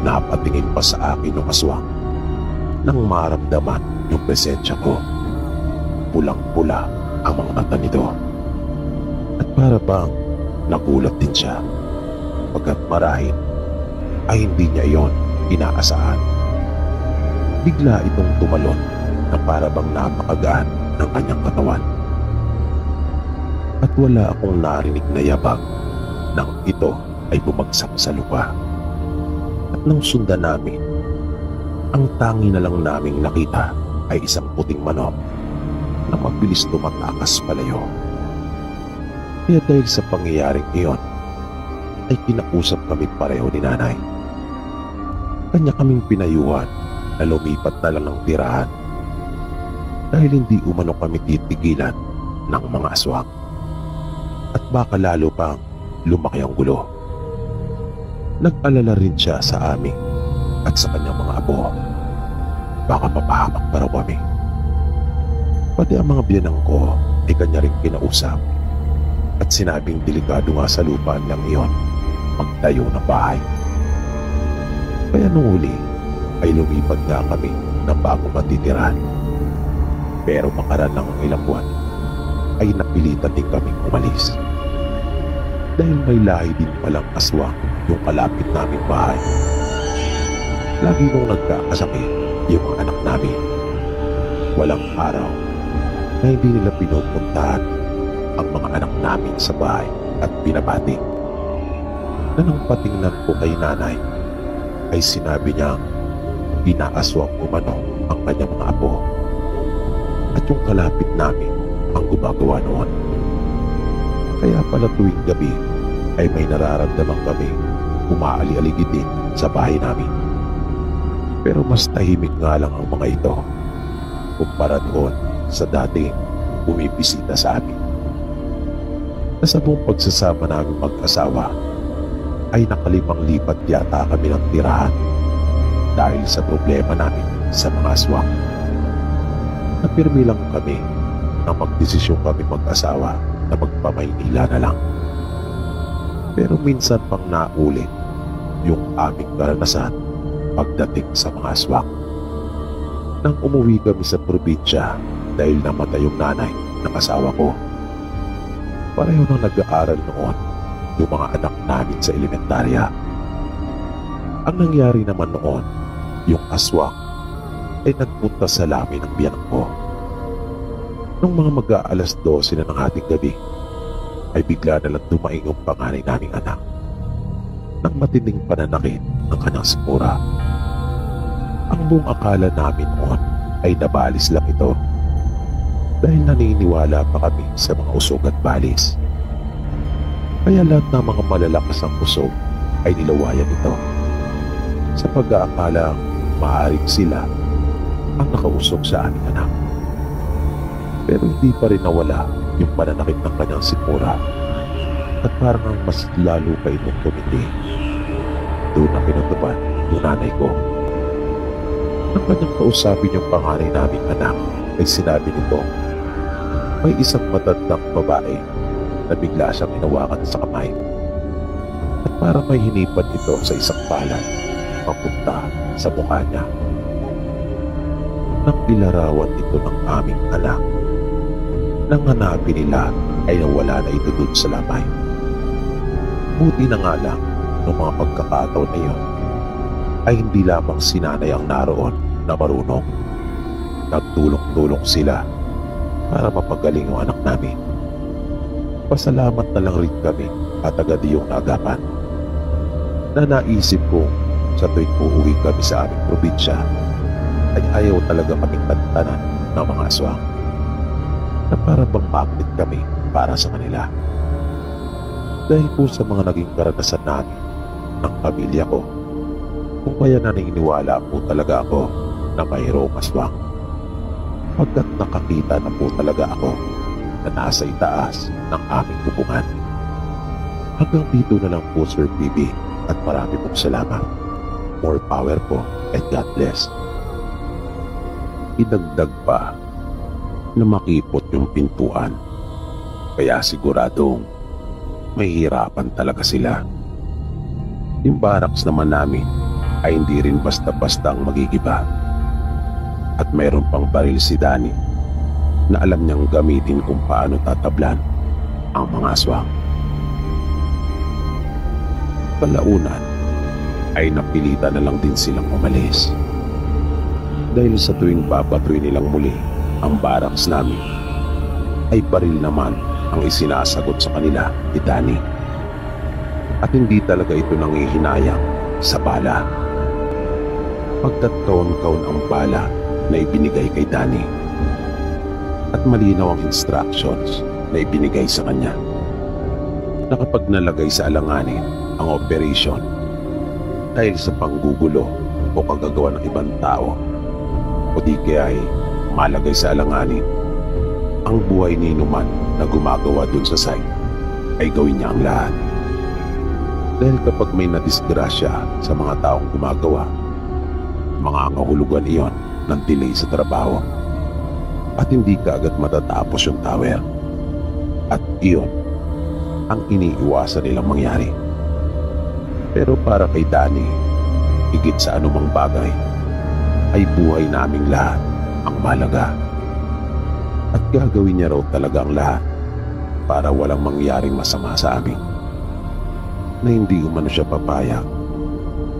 S1: napatingin pa sa akin ng aswang nang maramdaman yung presensya ko. Pulang-pula ang mga mata nito. At para bang nagulat din siya pagkat marahil ay hindi niya iyon inaasahan. Bigla itong tumalon na para bang napakagaan ng kanyang katawan. At wala akong narinig na yabag nang ito ay bumagsak sa lupa. At nang sundan namin, ang tangi na lang naming nakita ay isang puting manok na mabilis tumatakas palayo. Kaya dahil sa pangyayaring iyon, ay kinausap kami pareho ni nanay. Kanya kaming pinayuhan na lumipat na lang ng tirahan dahil hindi umano kami titigilan ng mga aswang. At baka lalo pang lumaki ang gulo. Nag-alala rin siya sa amin at sa kanyang mga apo. Baka mapahamak pa raw kami. Pati ang mga biyanang ko ay kanya rin kinausap at sinabing delikado nga sa lupaan lang iyon magtayo ng bahay. Kaya nung huli ay lumipat nga kami ng bagong matitirahan. Pero makaraan ng ilang buwan ay napilitan din kaming umalis. Dahil may lahi din palang aswang yung kalapit naming bahay. Lagi nung nagkakasakit yung mga anak namin. Walang araw na hindi nila pinupuntahan ang mga anak namin sa bahay at binabati. Na nang patingnan ko kay nanay ay sinabi niyang inaaswang umano ang kanyang mga apo at yung kalapit namin ang gumagawa noon. Kaya pala tuwing gabi ay may nararamdaman kami umaali-aligid din sa bahay namin. Pero mas tahimik nga lang ang mga ito kumpara doon sa dating bumibisita sa amin. Sa buong pagsasama namin mag-asawa ay nakalimang lipat yata kami ng tirahan dahil sa problema namin sa mga aswang. Napirmi lang kami na magdesisyon kami mag-asawa na magpamaynila na lang. Pero minsan pang naulit yung aming karanasan pagdating sa mga aswang. Nang umuwi kami sa probinsya dahil namatay yung nanay ng asawa ko, pareho nang nag-aaral noon yung mga anak namin sa elementarya. Ang nangyari naman noon, yung aswang ay nagpunta sa lamin ng biyanan ko. Nung mga mag-aalas 12 na ng ating gabi, ay bigla na lang dumaing yung panganay naming anak ng matinding pananakit ng kanyang sikmura. Ang buong akala namin noon ay nabalis lang ito dahil naniniwala pa kami sa mga usog at balis. Kaya lahat ng mga malalakas ang usog ay nilawayan ito sa pag-aakala maaaring sila ang nakausog sa aming anak. Pero hindi pa rin nawala yung pananakit ng kanyang sikmura at parang mas lalo pa itong tumindi. Doon na pinutupan yung nanay ko. Nang kanyang kausapin yung panganay naming anak ay sinabi nito, may isang matandang babae na bigla siyang inawakan sa kamay at para may hinipan ito sa isang palad papunta sa mukha niya. Nang ilarawan ito ng aming anak, nang hanapin nila ay nawala na ito dun sa lamay. Buti na nga lang noong mga pagkakataon na iyon ay hindi lamang si nanay ang naroon na marunong. Nagtulong-tulong sila para mapagaling yung anak namin. Pasalamat na lang rin kami at agad yung nagapan na naisip ko sa tuwing uuwi kami sa aming probinsya ay ayaw talaga kaming tantanan ng mga aswang na para bang magnet kami para sa kanila. Dahil po sa mga naging karanasan namin ng pamilya ko, kung kaya naniniwala po talaga ako na mayroong aswang pagkat nakakita na po talaga ako na nasa itaas ng aming hubungan. Hanggang dito na lang po, Sir PB, at marami pong salamat. More power po and God bless. Idagdag pa na makipot yung pintuan, kaya siguradong may hirapan talaga sila. Yung barracks naman namin ay hindi rin basta-basta ang magigiba. At mayroon pang baril si Danny na alam niyang gamitin kung paano tatablan ang mga aswang. Kalaunan ay napilitan na lang din silang umalis dahil sa tuwing babatuin nilang muli ang barracks namin ay baril naman ang isinasagot sa kanila ni Danny. At hindi talaga ito nangihinayang sa bala pagkat kaon-kaon ang bala na ibinigay kay Danny at malinaw ang instructions na ibinigay sa kanya na kapag nalagay sa alanganin ang operation dahil sa panggugulo o kagagawa ng ibang tao o di kaya ay malagay sa alanganin ang buhay ni inuman na gumagawa dun sa site ay gawin niya ang lahat. Dahil kapag may nadisgrasya sa mga taong gumagawa, mga kahulugan iyon ng delay sa trabaho at hindi ka agad matatapos yung tower. At iyon ang iniiwasan nilang mangyari. Pero para kay Danny, higit sa anumang bagay, ay buhay naming lahat ang mahalaga. At gagawin niya raw talaga ang lahat para walang mangyaring masama sa amin. Na hindi umano siya papayag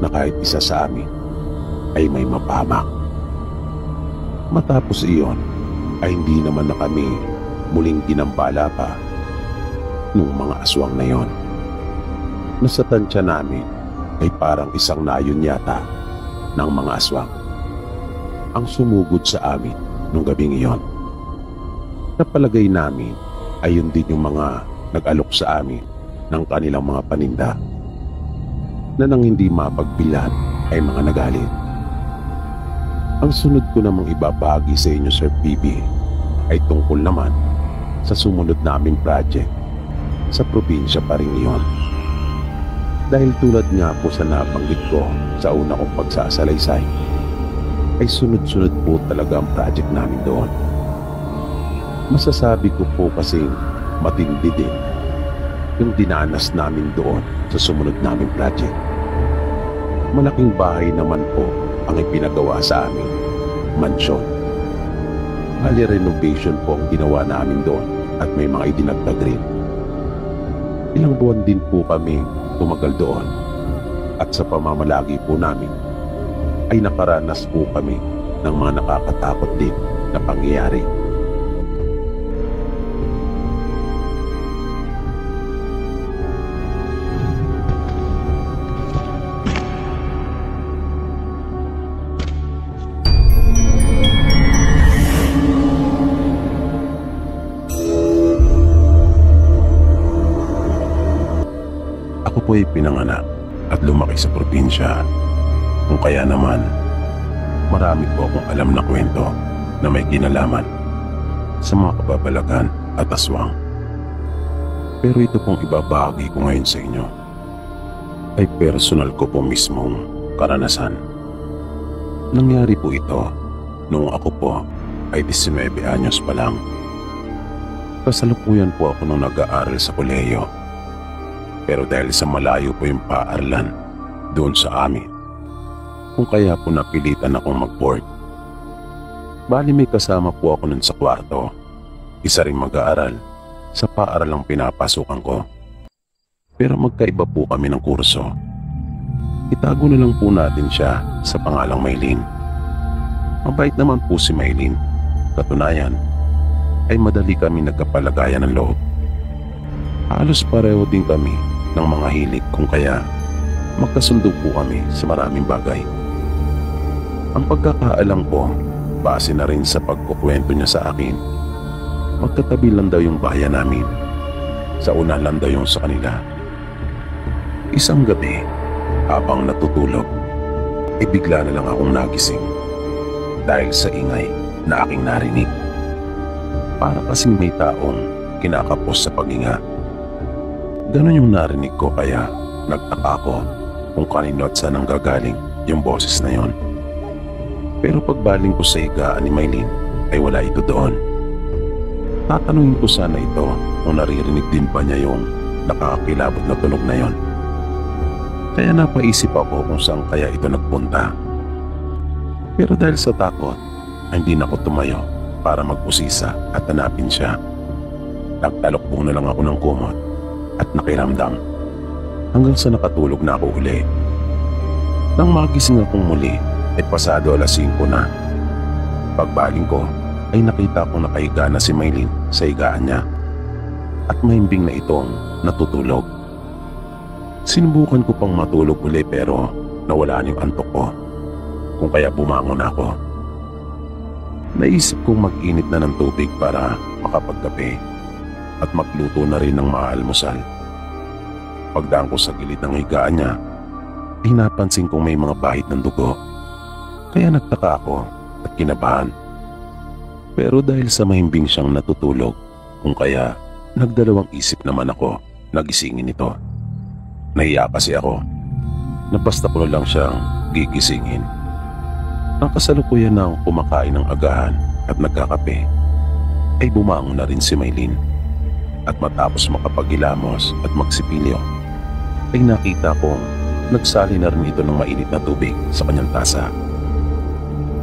S1: na kahit isa sa amin ay may mapahamak. Matapos iyon ay hindi naman na kami muling ginambala pa nung mga aswang na yon. Nasa tansya namin ay parang isang nayon yata ng mga aswang ang sumugod sa amin nung gabing iyon. Napalagay namin ay yun din yung mga nag-alok sa amin ng kanilang mga paninda na nang hindi mapagbilan ay mga nagalit. Ang sunod ko namang ibabahagi sa inyo, Sir PB, ay tungkol naman sa sumunod naming project sa probinsya pa rin iyon. Dahil tulad nga po sa nabanggit ko sa una kong pagsasalaysay, ay sunod-sunod po talaga ang project namin doon. Masasabi ko po kasing matindi din yung dinanas namin doon sa sumunod naming project. Malaking bahay naman po ang ipinagawa sa amin, mansyon. Bali renovation po ang ginawa namin doon at may mga idinagdag rin. Ilang buwan din po kami tumagal doon at sa pamamalagi po namin ay nakaranas po kami ng mga nakakatakot din na pangyayari. Ako po ay pinanganak at lumaki sa probinsya. Kung kaya naman, marami po akong alam na kwento na may kinalaman sa mga kababalagan at aswang. Pero ito pong ibabahagi ko ngayon sa inyo ay personal ko po mismong karanasan. Nangyari po ito noong ako po ay 19 anyos pa lang. Kasalukuyan po ako nung nag-aaral sa kolehiyo. Pero dahil sa malayo po yung paaralan doon sa amin, kung kaya po napilitan akong mag-board. Bali may kasama po ako nun sa kwarto. Isa ring mag-aaral sa paaralang pinapasukan ko. Pero magkaiba po kami ng kurso. Itago na lang po natin siya sa pangalang Maylin. Mabait naman po si Maylin. Katunayan ay madali kami nagkapalagayan ng loob. Halos pareho din kami ng mga hilig kung kaya magkasundo po kami sa maraming bagay. Ang pagkakaalam ko, base na rin sa pagkukwento niya sa akin, magkatabi lang daw yung bayan namin. Sa una lang daw yung sa kanila. Isang gabi, habang natutulog, bigla na lang akong nagising dahil sa ingay na aking narinig. Para kasing may taong kinakapos sa paghinga. Ganon yung narinig ko kaya nagtaka ko kung kanino at saan nanggagaling yung boses na yon. Pero pagbaling ko sa higaan ni Maylin ay wala ito doon. Tatanungin ko sana ito kung naririnig din ba niya yung nakakakilabot na tunog na yon. Kaya napaisip ako kung saan kaya ito nagpunta. Pero dahil sa takot ay hindi na ako tumayo para magpusisa at hanapin siya. Nagtalokbong na lang ako ng kumot at nakiramdam hanggang sa nakatulog na ako uli. Nang magising akong muli ay pasado 5:00 na. Pagbaling ko ay nakita kong nakahiga na si Maylin sa higaan niya at mahimbing na itong natutulog. Sinubukan ko pang matulog uli pero nawala yung antok ko kung kaya bumangon ako. Naisip kong mag-init na ng tubig para makapagkape at magluto na rin ng maalmusal. Pagdaan ko sa gilid ng higaan niya, ay napansin kong may mga bahid ng dugo. Kaya nagtaka ako at kinabahan. Pero dahil sa mahimbing siyang natutulog, kung kaya nagdalawang isip naman ako na gisingin ito. Nahiya kasi ako na basta ko lang siyang gigisingin. Ang kasalukuyan ng kumakain ng agahan at nagkakape, ay bumangon na rin si Maylin. At matapos makapagilamos at magsipilyo, ay nakita kong nagsali na rin ito ng mainit na tubig sa kanyang tasa.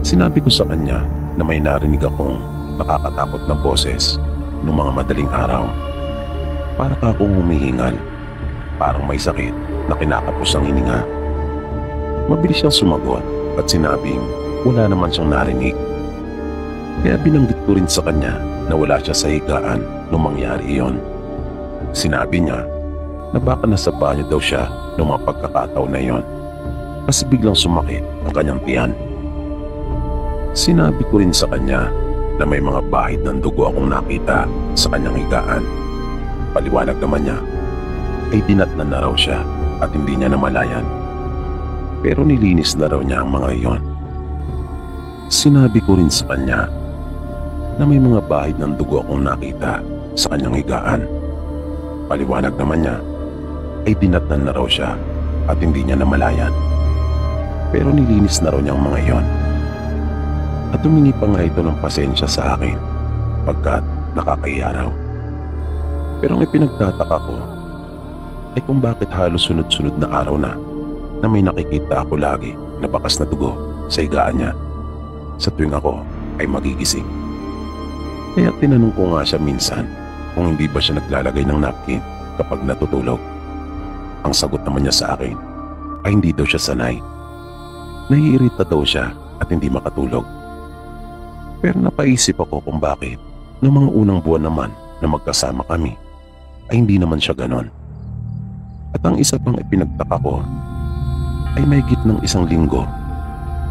S1: Sinabi ko sa kanya na may narinig akong nakakatakot na boses noong mga madaling araw. Para ka akong humihingal, parang may sakit na kinakapos ang hininga. Mabilis siyang sumagot at sinabing wala naman siyang narinig. Kaya binanggit ko rin sa kanya na wala siya sa higaan nung mangyari iyon. Sinabi niya na baka nasa banyo daw siya nung mga pagkakataon na iyon kasi biglang sumakit ang kanyang tiyan. Sinabi ko rin sa kanya na may mga bahid ng dugo akong nakita sa kanyang higaan. Paliwanag naman niya ay dinatnan na raw siya at hindi niya namalayan. Pero nilinis na raw niya ang mga iyon. Sinabi ko rin sa kanya na may mga bahid ng dugo akong nakita sa kanyang higaan. Paliwanag naman niya ay dinatnan na raw siya at hindi niya namalayan. Pero nilinis na raw niya ang mga iyon. At humingi pa nga ito ng pasensya sa akin pagkat nakakahiya raw. Pero ang ipinagtataka ko ay kung bakit halos sunod-sunod na araw na may nakikita ako lagi na bakas na dugo sa higaan niya sa tuwing ako ay magigising. Kaya tinanong ko nga siya minsan kung hindi ba siya naglalagay ng napkin kapag natutulog. Ang sagot naman niya sa akin ay hindi daw siya sanay. Naiirita daw siya at hindi makatulog. Pero napaisip ako kung bakit noong mga unang buwan naman na magkasama kami ay hindi naman siya ganon. At ang isa pang ipinagtaka ko ay mahigit ng 1 linggo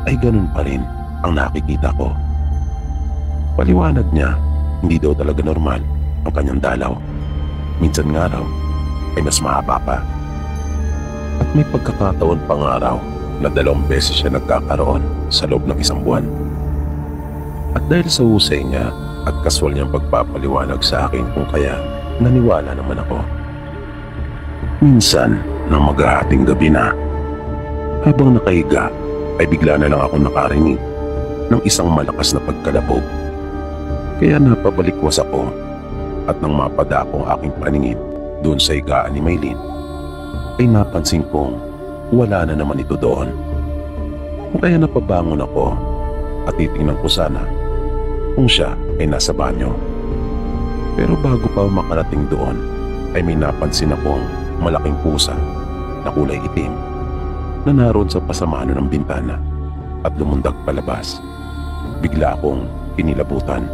S1: ay ganun pa rin ang nakikita ko. Paliwanag niya, hindi daw talaga normal ang kanyang dalaw. Minsan nga raw ay mas mahaba pa. At may pagkakataon pa nga raw na 2 beses siya nagkakaroon sa loob ng 1 buwan. At dahil sa husay niya at kaswal niyang pagpapaliwanag sa akin kung kaya naniwala naman ako. Minsan nang maghahating gabi na, habang nakahiga ay bigla na lang ako nakarinig ng isang malakas na pagkalabog. Kaya napabalikwas ako at nang mapadako ang aking paningin doon sa higaan ni Maylin ay napansin kong wala na naman ito doon. Kaya napabangon ako at titingnan ko sana kung siya ay nasa banyo. Pero bago pa makarating doon ay may napansin akong malaking pusa na kulay itim na naroon sa pasamano ng bintana at lumundag palabas. Bigla akong kinilabutan.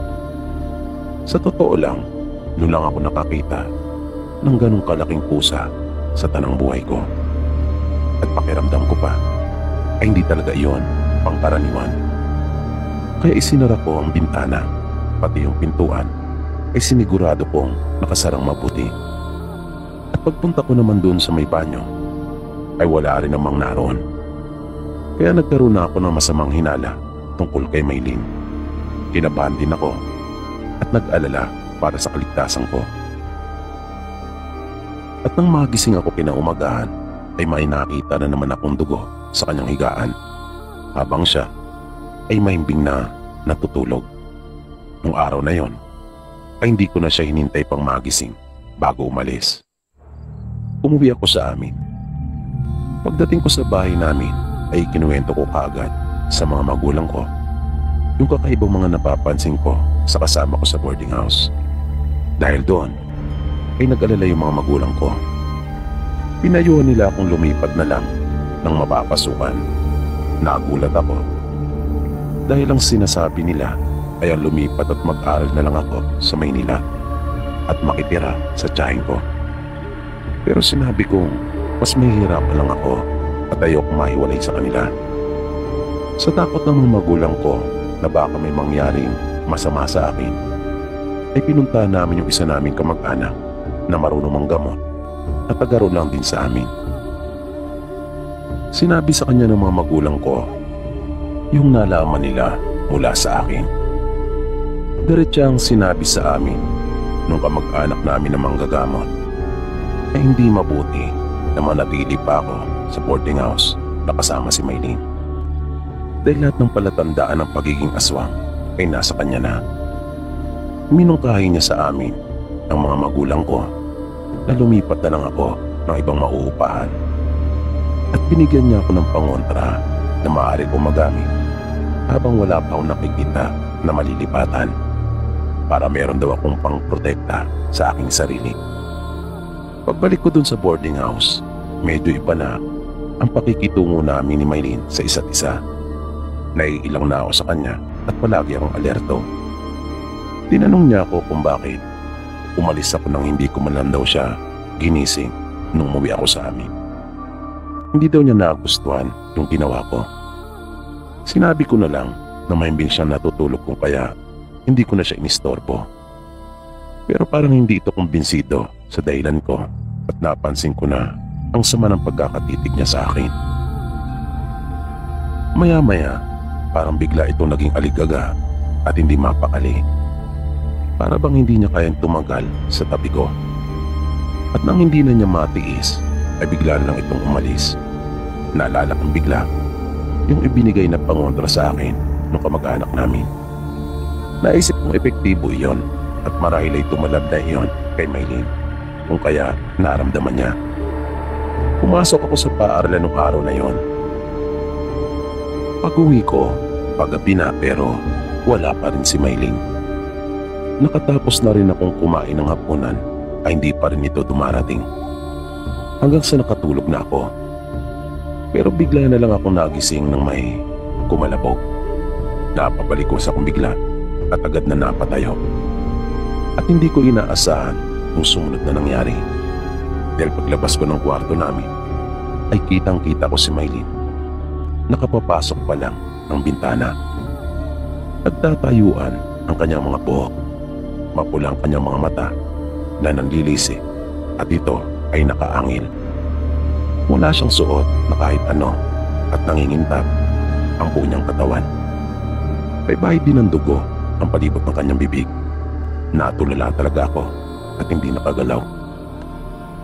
S1: Sa totoo lang, noon lang ako nakakita ng ganong kalaking pusa sa tanang buhay ko. At pakiramdam ko pa ay hindi talaga iyon pangkaraniwan. Kaya isinara ko ang bintana, pati yung pintuan ay sinigurado kong nakasarang mabuti. At pagpunta ko naman doon sa may banyo ay wala rin namang naroon. Kaya nagkaroon na ako ng masamang hinala tungkol kay Maylin. Kinabahan din ako at nag-alala para sa kaligtasan ko. At nang magising ako kinaumagahan ay may nakita na naman akong dugo sa kanyang higaan habang siya ay mahimbing na natutulog. Nung araw na yon ay hindi ko na siya hinintay pang magising bago umalis. Umuwi ako sa amin. Pagdating ko sa bahay namin ay kinuwento ko kaagad sa mga magulang ko yung kakaibang mga napapansin ko sa kasama ko sa boarding house. Dahil doon ay nag-alala yung mga magulang ko. Pinayuhan nila akong lumipat na lang ng mapapasukan. Nagulat ako dahil ang sinasabi nila ay ang lumipat at mag-aral na lang ako sa Maynila at makitira sa tiyahin ko. Pero sinabi kong mas mahihirapan lang ako at ayoko mahiwalay sa kanila. Sa takot ng mga magulang ko na baka may mangyaring masama sa akin, ay pinuntahan namin yung isa naming kamag-anak na marunong manggamot at tagaroon lang din sa amin. Sinabi sa kanya ng mga magulang ko yung nalaman nila mula sa akin. Diretsang sinabi sa amin nung kamag-anak namin na manggagamot ay hindi mabuti na manatili pa ako sa boarding house na kasama si Maylin. Dahil lahat ng palatandaan ng pagiging aswang ay nasa kanya na. Minungkahi niya sa amin ang mga magulang ko na lumipat na lang ako ng ibang mauupahan. At binigyan niya ako ng pangontra na maaari kong magamit habang wala pa akong nakikita na malilipatan para meron daw akong pangprotekta sa aking sarili. Pagbalik ko dun sa boarding house, medyo iba na ang pakikitungo namin ni Maylin sa isa't isa. Naiilang na ako sa kanya at palagi akong alerto. Tinanong niya ako kung bakit umalis ako nang hindi ko man lang daw siya ginising nung umuwi ako sa amin. Hindi daw niya nagustuhan yung ginawa ko. Sinabi ko na lang na mahimbing siyang natutulog kung kaya hindi ko na siya inistorbo. Pero parang hindi ito kumbinsido sa dahilan ko at napansin ko na ang sama ng pagkakatitig niya sa akin. Maya-maya, parang bigla itong naging aligaga at hindi mapakali. Para bang hindi niya kayang tumagal sa tabi ko. At nang hindi na niya matiis, ay bigla lang itong umalis naalala kong bigla yung ibinigay na pangontra sa akin ng kamag-anak namin. Naisip kong epektibo iyon at marahil ay tumalab na iyon kay Maylin kung kaya naramdaman niya. Pumasok ako sa paaralan nung araw na iyon. Pag-uwi ko, pagabi na pero wala pa rin si Maylin. Nakatapos na rin akong kumain ng hapunan ay hindi pa rin ito dumarating. Hanggang sa nakatulog na ako. Pero bigla na lang ako nagising ng may kumalabog. Napabalikos akong bigla at agad na napatayo. At hindi ko inaasahan yung sumunod na nangyari. Dahil paglabas ko ng kwarto namin, ay kitang-kita ko si Maylin. Nakapapasok pa lang ng bintana. Nagtatayuan ang kanyang mga buhok. Mapula ang kanyang mga mata na nanlilisi at ito ay nakaangil. Wala siyang suot na kahit ano at nangingintab ang buo niyang katawan. May bahid din ng dugo ang palibot ng kanyang bibig. Natulala talaga ako at hindi nakagalaw.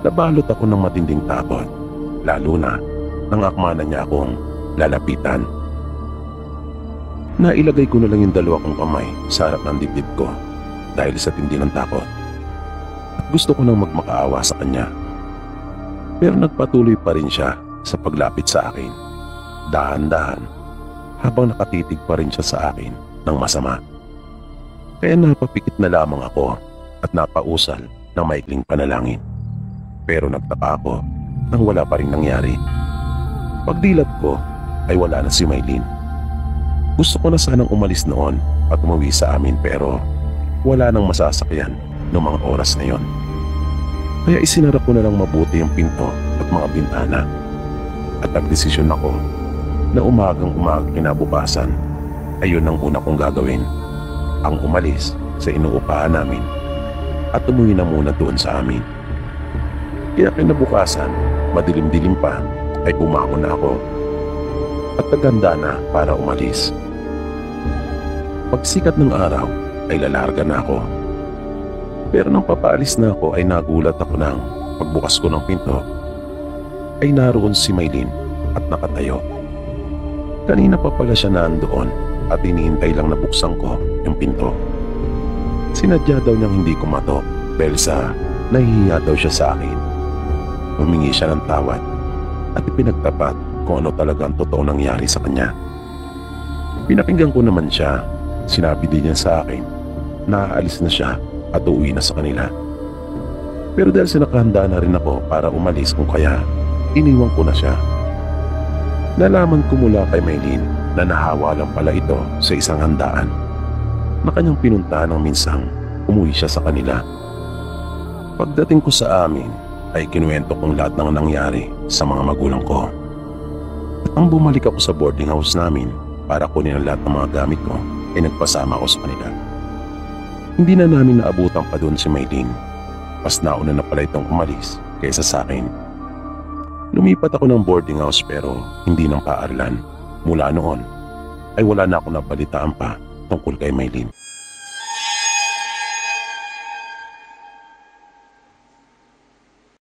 S1: Nabalot ako ng matinding takot, lalo na nang akmanan niya akong lalapitan. Nailagay ko na lang yung dalawa kong kamay sa harap ng dibdib ko dahil sa tindi ng takot. At gusto ko nang magmakaawa sa kanya. Pero nagpatuloy pa rin siya sa paglapit sa akin. Dahan-dahan habang nakatitig pa rin siya sa akin ng masama. Kaya napapikit na lamang ako at napausal ng maikling panalangin. Pero nagtaka ako nang wala pa rin nangyari. Pagdilat ko ay wala na si Maylin. Gusto ko na sanang umalis noon at umuwi sa amin pero wala nang masasakyan noong mga oras na yon. Kaya isinara ko na lang mabuti yung pinto at mga bintana. At nagdesisyon ako na umagang-umaga kinabukasan ay yun ang una kong gagawin. Ang umalis sa inuupahan namin at umuwi na muna doon sa amin. Kaya kinabukasan, madilim-dilim pa, ay umako na ako at naganda na para umalis. Pagsikat ng araw ay lalarga na ako. Pero nang papaalis na ako ay nagulat ako nang pagbukas ko ng pinto ay naroon si Maylin at nakatayo. Kanina pa pala siya nandoon at hinihintay lang na buksan ko yung pinto. Sinadya daw niyang hindi kumatok dahil sa nahihiya daw siya sa akin. Humingi siya ng tawad at ipinagtapat kung ano talaga ang totoo nangyari sa kanya. Pinakinggan ko naman siya. Sinabi din niya sa akin na aalis na siya at uuwi na sa kanila. Pero dahil sinakahanda na rin ako para umalis kung kaya iniwan ko na siya. Nalaman ko mula kay Maylin na nahawa lang pala ito sa isang handaan na kanyang pinuntahan nang minsang umuwi siya sa kanila. Pagdating ko sa amin ay kinuwento kong lahat ng nangyari sa mga magulang ko. At nang bumalik ako sa boarding house namin para kunin ang lahat ng mga gamit ko ay nagpasama ako sa kanila. Hindi na namin naabutan pa doon si Maylin. Mas nauna na pala itong umalis kaysa sa akin. Lumipat ako ng boarding house pero hindi ng paaralan. Mula noon ay wala na ako nabalitaan pa tungkol kay Maylin.